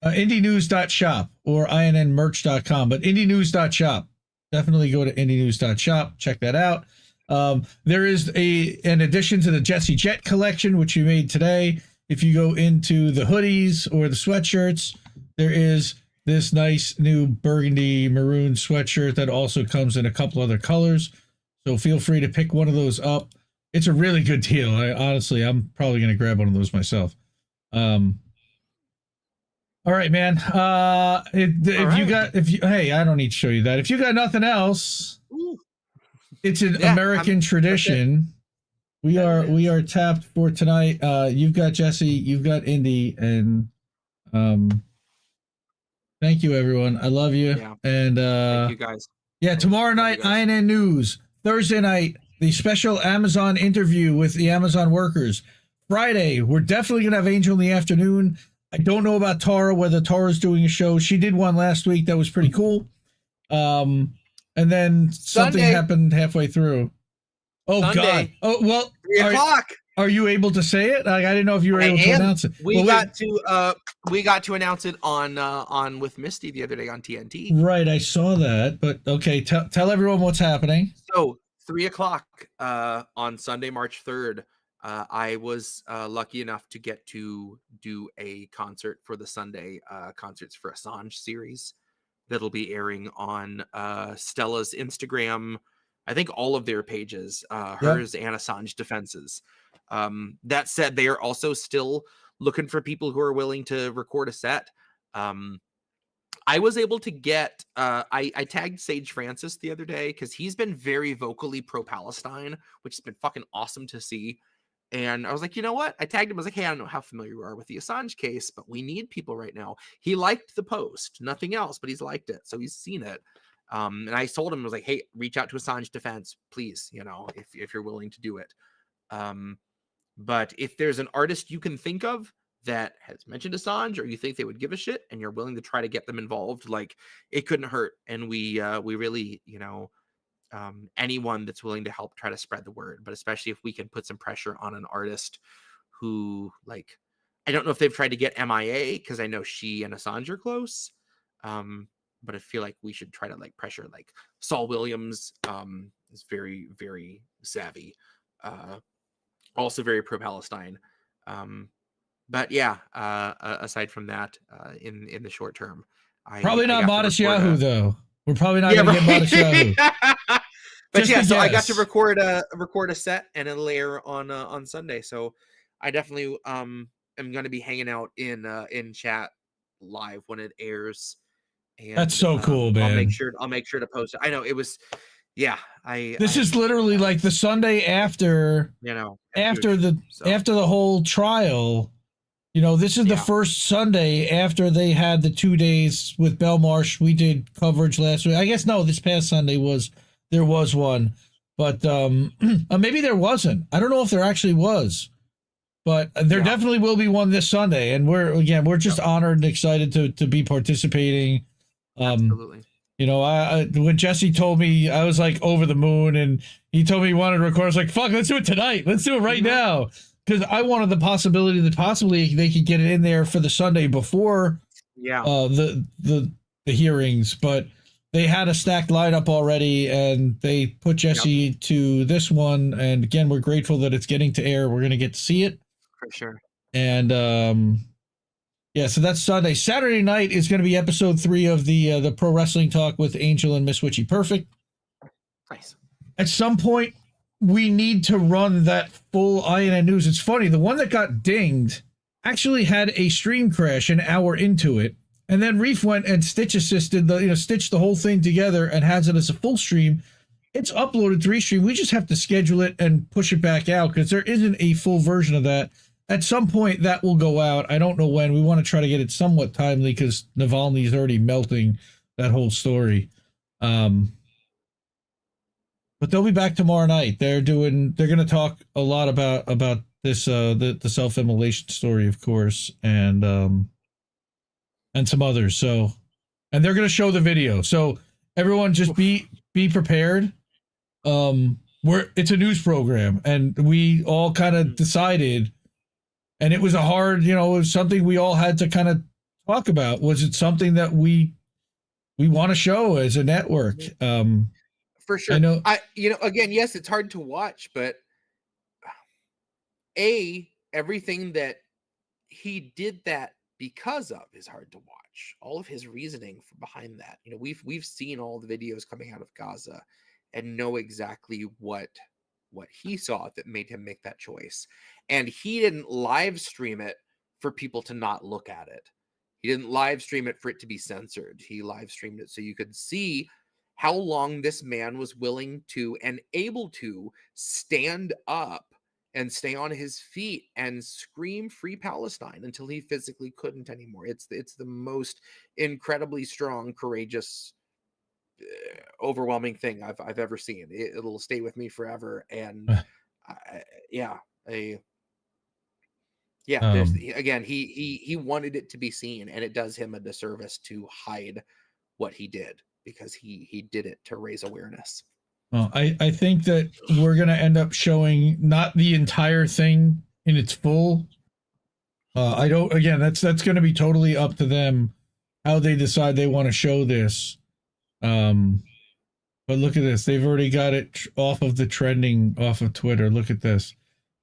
indienews.shop or innmerch.com, but indienews.shop. Definitely go to indienews.shop. Check that out. There is an addition to the Jesse Jett collection, which we made today. If you go into the hoodies or the sweatshirts, there is this nice new burgundy maroon sweatshirt that also comes in a couple other colors. So feel free to pick one of those up. It's a really good deal. I'm probably going to grab one of those myself. All right, man. Hey, I don't need to show you that. If you got nothing else, it's an American tradition. We are tapped for tonight. You've got Jesse, you've got Indy, and thank you, everyone. I love you. Yeah. And thank you guys. Yeah, tomorrow night, INN News. Thursday night, the special Amazon interview with the Amazon workers. Friday, we're definitely going to have Angel in the afternoon. I don't know about Tara, whether Tara's doing a show. She did one last week. That was pretty cool. And then something happened halfway through. Oh, Sunday. God. Oh, well. 3 o'clock. Are you able to say it? I didn't know if you were able to announce it. We got to announce it on with Misty the other day on TNT. Right, I saw that. But okay, tell everyone what's happening. So 3 o'clock on Sunday, March 3rd. I was lucky enough to get to do a concert for the Sunday Concerts for Assange series that'll be airing on Stella's Instagram. I think all of their pages, hers and Assange Defense's. That said, they are also still looking for people who are willing to record a set. I was able to get, I tagged Sage Francis the other day because he's been very vocally pro-Palestine, which has been fucking awesome to see. And I was like, you know what? I tagged him. I was like, hey, I don't know how familiar you are with the Assange case, but we need people right now. He liked the post, nothing else, but he's liked it. So he's seen it. And I told him, I was like, hey, reach out to Assange Defense, please, you know, if you're willing to do it. But if there's an artist you can think of that has mentioned Assange, or you think they would give a shit, and you're willing to try to get them involved, like, it couldn't hurt. And we really, you know, anyone that's willing to help try to spread the word, but especially if we can put some pressure on an artist who, like, I don't know if they've tried to get MIA, because I know she and Assange are close. But I feel like we should try to, like, pressure, like, Saul Williams is very, very savvy. Also very pro-Palestine. But yeah, aside from that, in the short term, probably not Modest Yahoo though. We're probably not going to get Modest Yahoo. But yeah, so I got to record a set and it'll air on Sunday. So I definitely am going to be hanging out in chat live when it airs. And, that's so cool, man. I'll make sure to post it. I know it was. Yeah, This is literally like the Sunday after, you know, after the whole trial. You know, this is the first Sunday after they had the 2 days with Belmarsh. We did coverage last week. I guess no, this past Sunday there was one, but maybe there wasn't. I don't know if there actually was, but there definitely will be one this Sunday. And we're just honored and excited to be participating. Absolutely. You know, when Jesse told me, I was like over the moon, and he told me he wanted to record. I was like, fuck, let's do it tonight. Let's do it right now. Because I wanted the possibility that possibly they could get it in there for the Sunday before the hearings, but they had a stacked lineup already, and they put Jesse to this one. And again, we're grateful that it's getting to air. We're going to get to see it. For sure. And yeah, so that's Sunday. Saturday night is going to be episode 3 of the Pro Wrestling Talk with Angel and Miss Witchy Perfect. Nice. At some point, we need to run that full INN news. It's funny, the one that got dinged actually had a stream crash an hour into it, and then Reef went and stitched the whole thing together and has it as a full stream. It's uploaded to Restream. We just have to schedule it and push it back out because there isn't a full version of that. At some point, that will go out. I don't know when. We want to try to get it somewhat timely because Navalny is already melting that whole story. But they'll be back tomorrow night. They're going to talk a lot about this the self-immolation story, of course, and some others. So, and they're going to show the video. So everyone, just be prepared. It's a news program, and we all kind of decided. And it was it was something we all had to kind of talk about. Was it something that we want to show as a network? For sure. I know. Again, yes, it's hard to watch, but everything that he did that because of is hard to watch. All of his reasoning behind that. You know, we've seen all the videos coming out of Gaza and know exactly what he saw that made him make that choice. And he didn't live stream it for people to not look at it. He didn't live stream it for it to be censored. He live streamed it so you could see how long this man was willing to and able to stand up and stay on his feet and scream free Palestine until he physically couldn't anymore. It's the most incredibly strong, courageous, overwhelming thing I've ever seen. It'll stay with me forever. And again, he wanted it to be seen, and it does him a disservice to hide what he did because he did it to raise awareness. Well, I think that we're going to end up showing not the entire thing in its full. That's going to be totally up to them how they decide they want to show this. But look at this. They've already got it off of the trending off of Twitter. Look at this.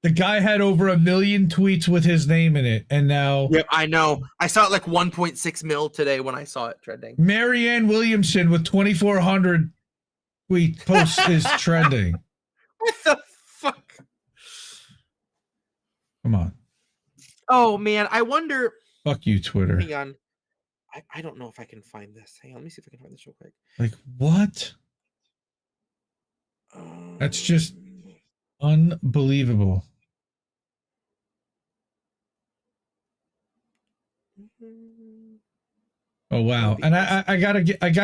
The guy had over 1 million tweets with his name in it, and now... Yep, I know. I saw it like 1.6 mil today when I saw it trending. Marianne Williamson with 2,400 tweet posts is trending. What the fuck? Come on. Oh, man, I wonder... Fuck you, Twitter. Hang on. I don't know if I can find this. Hang on, let me see if I can find this real quick. Like, what? That's just unbelievable. Oh wow! And I gotta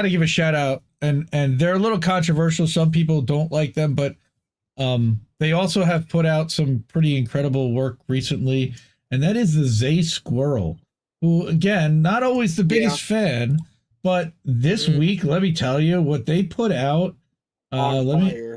give a shout out. and they're a little controversial. Some people don't like them, but they also have put out some pretty incredible work recently, and that is the Zay Squirrel, who, again, not always the biggest fan, but this week, let me tell you what they put out. I don't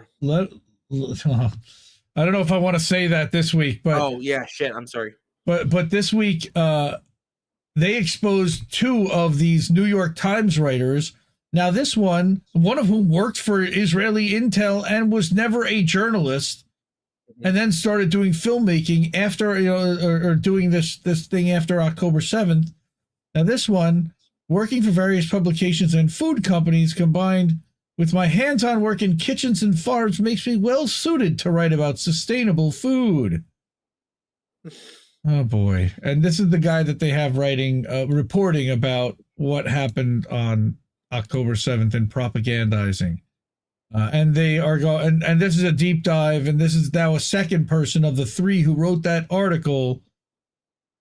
know if I want to say that this week, but oh yeah, shit, I'm sorry. But this week, they exposed 2 of these New York Times writers. Now, this one of whom worked for Israeli Intel and was never a journalist, and then started doing filmmaking after, or doing this thing after October 7th. Now, this one, working for various publications and food companies, combined with my hands-on work in kitchens and farms, makes me well suited to write about sustainable food. Oh boy. And this is the guy that they have writing, reporting about what happened on October 7th and propagandizing. And they are going, and this is a deep dive, and this is now a second person of the 3 who wrote that article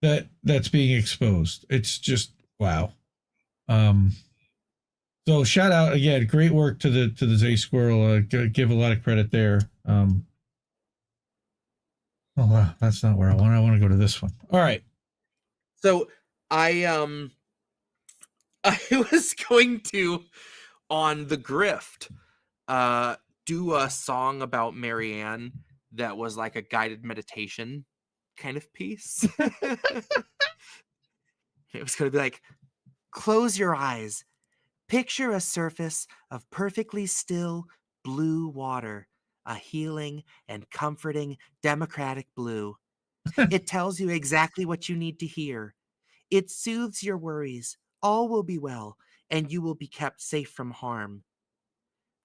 that's being exposed. It's just, wow. So shout out again, great work to the Zay Squirrel. Give a lot of credit there. Oh wow, that's not where I want. I want to go to this one. All right. So I was going to, on the Grift, do a song about Marianne that was like a guided meditation kind of piece. It was going to be like, close your eyes. Picture a surface of perfectly still blue water, a healing and comforting democratic blue. It tells you exactly what you need to hear. It soothes your worries. All will be well, and you will be kept safe from harm.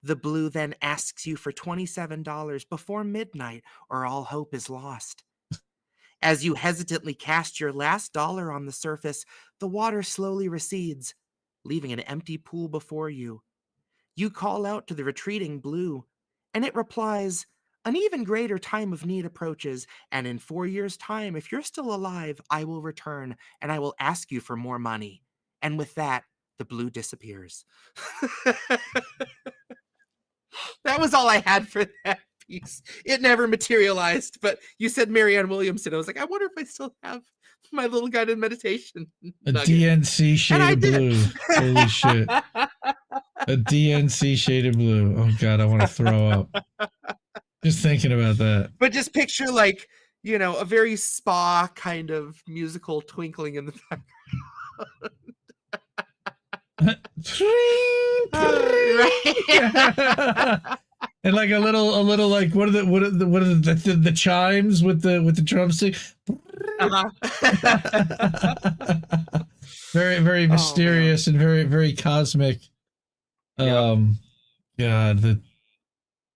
The blue then asks you for $27 before midnight, or all hope is lost. As you hesitantly cast your last dollar on the surface, the water slowly recedes, leaving an empty pool before you. You call out to the retreating blue, and it replies, an even greater time of need approaches, and in 4 years' time, if you're still alive, I will return, and I will ask you for more money. And with that, the blue disappears. That was all I had for that piece. It never materialized, but you said Marianne Williamson. I was like, I wonder if I still have my little guided meditation nugget. A DNC shade of blue. Holy shit. A DNC shade of blue. Oh God, I want to throw up. Just thinking about that. But just picture like, a very spa kind of musical twinkling in the background. And like a little like what are the chimes with the drumstick? Very, very mysterious and very, very cosmic. God,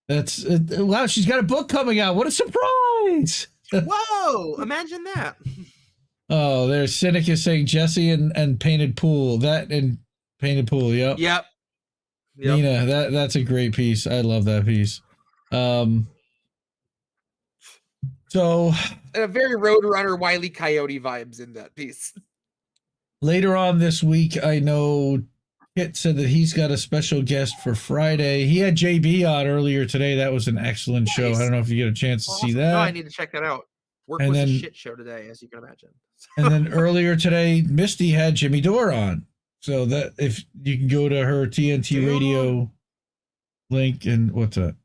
that's wow, she's got a book coming out. What a surprise. Whoa, imagine that. Oh, there's Cynic is saying Jesse and Painted Pool. That and Painted Pool, yep. Nina, that's a great piece. I love that piece. So a very Roadrunner Wile E. Coyote vibes in that piece. Later on this week, I know Kit said that he's got a special guest for Friday. He had JB on earlier today. That was an excellent show. I don't know if you get a chance to see that. No, I need to check that out. Work was a shit show today, as you can imagine. And then earlier today, Misty had Jimmy Dore on. So that if you can go to her TNT radio link and what's that?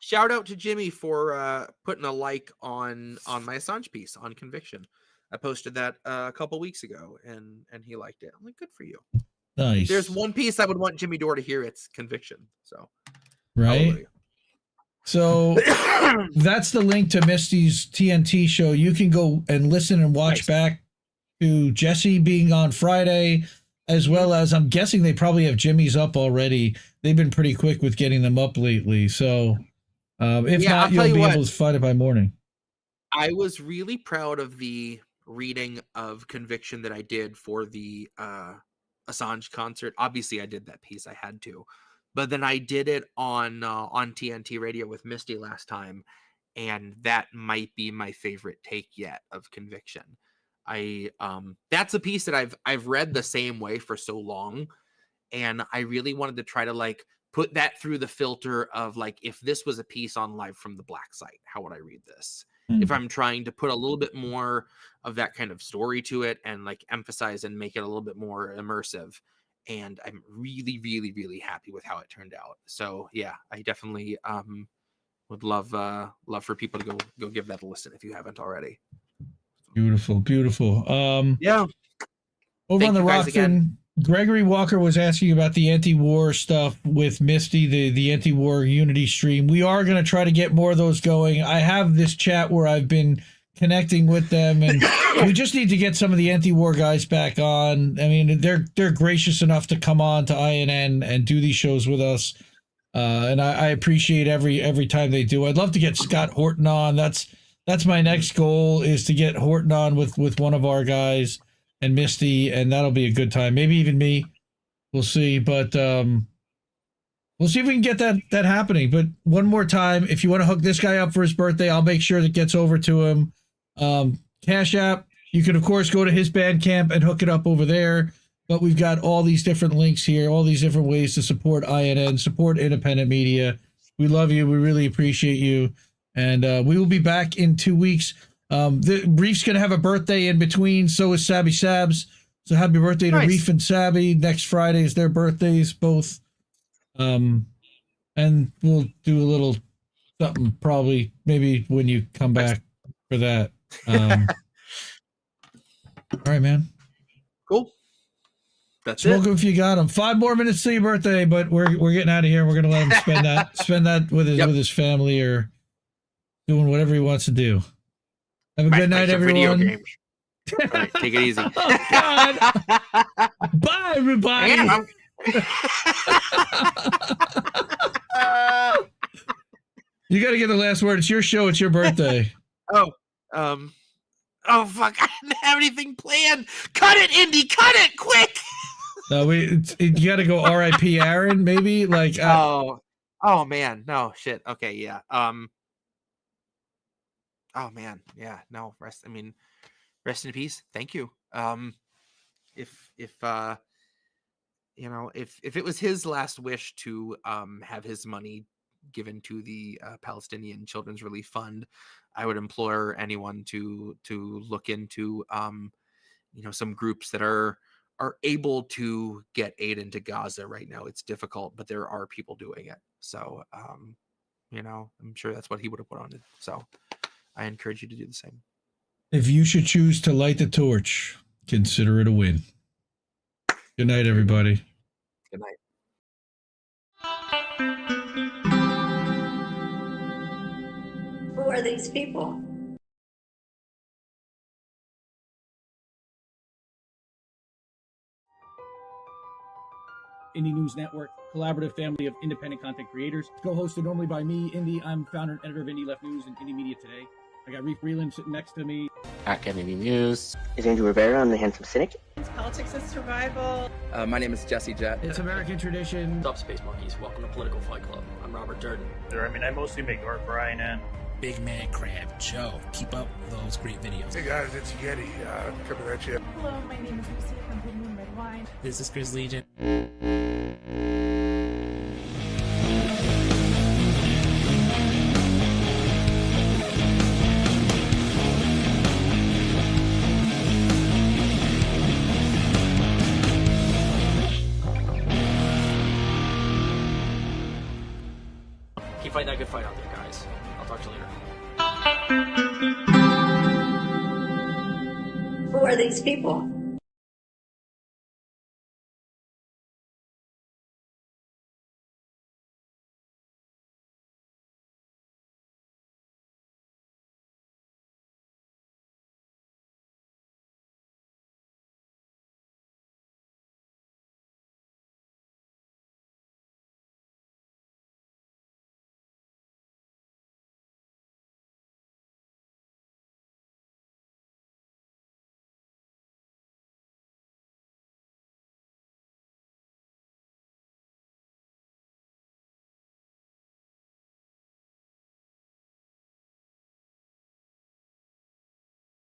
Shout out to Jimmy for putting a like on my Assange piece on Conviction. I posted that a couple weeks ago, and he liked it. I'm like, good for you. Nice. There's one piece I would want Jimmy Dore to hear. It's Conviction. So, right. Hallelujah. So that's the link to Misty's TNT show. You can go and listen and watch back to Jesse being on Friday, as well as I'm guessing they probably have Jimmy's up already. They've been pretty quick with getting them up lately. So if not, you'll be able to find it by morning. I was really proud of the reading of Conviction that I did for the Assange concert. Obviously, I did that piece. I had to. But then I did it on TNT radio with Misty last time, and that might be my favorite take yet of Conviction. That's a piece that I've read the same way for so long, And I really wanted to try to like put that through the filter of like, if this was a piece on Live from the Black Site, how would I read this? If I'm trying to put a little bit more of that kind of story to it and like emphasize and make it a little bit more immersive. And I'm really, really, really happy with how it turned out. So yeah, I definitely would love for people to go give that a listen if you haven't already. Beautiful. Yeah. Over Thank on the you guys Rockfin, Gregory Walker was asking about the anti-war stuff with Misty, the anti-war Unity stream. We are going to try to get more of those going. I have this chat where I've been connecting with them, and we just need to get some of the anti-war guys back on. I mean, they're gracious enough to come on to INN and do these shows with us, and I appreciate every time they do. I'd love to get Scott Horton on. That's my next goal, is to get Horton on with one of our guys. And Misty, and that'll be a good time. Maybe even me. We'll see. But we'll see if we can get that happening. But one more time, if you want to hook this guy up for his birthday, I'll make sure that gets over to him. Cash App, you can, of course, go to his Bandcamp and hook it up over there. But we've got all these different links here, all these different ways to support INN, support independent media. We love you. We really appreciate you. And we will be back in 2 weeks. The Reef's going to have a birthday in between. So is Sabby Sabs. So happy birthday to Reef and Sabby. Next Friday is their birthdays, both. And we'll do a little something probably maybe when you come back for that. All right, man. Cool. That's Smoke it. if you got him. 5 more minutes to your birthday, but we're getting out of here. We're going to let him spend that with his family or doing whatever he wants to do. Have a good night, everyone. Video games. All right, take it easy. Oh, God. Bye, everybody. You got to get the last word. It's your show. It's your birthday. Oh, fuck. I didn't have anything planned. Cut it, Indy. Cut it quick. No, you got to go R.I.P. Aaron, maybe? Like, oh, man. No, shit. Okay, yeah. Oh man, yeah, no, rest in peace. Thank you. If it was his last wish to have his money given to the Palestinian Children's Relief Fund, I would implore anyone to look into some groups that are able to get aid into Gaza right now. It's difficult, but there are people doing it. So I'm sure that's what he would have put on it. So I encourage you to do the same. If you should choose to light the torch, consider it a win. Good night, everybody. Good night. Who are these people? Indie News Network, collaborative family of independent content creators. Co-hosted normally by me, Indy. I'm founder and editor of Indie Left News and Indie Media Today. I got Reef Breland sitting next to me. Indie News. Is Andrew Rivera on The Handsome Cynic? It's Politics and Survival. My name is Jesse Jett. It's American Tradition. What's up, Space Monkeys? Welcome to Political Fight Club. I'm Robert Durden. I mostly make art for INN. Big Man Crab Joe. Keep up those great videos. Hey guys, it's Yeti. Coming at you. Hello, my name is Lucy from Blue Moon Red Wine. This is Chris Legion. Keep fighting that good fight out there, guys. I'll talk to you later. Who are these people?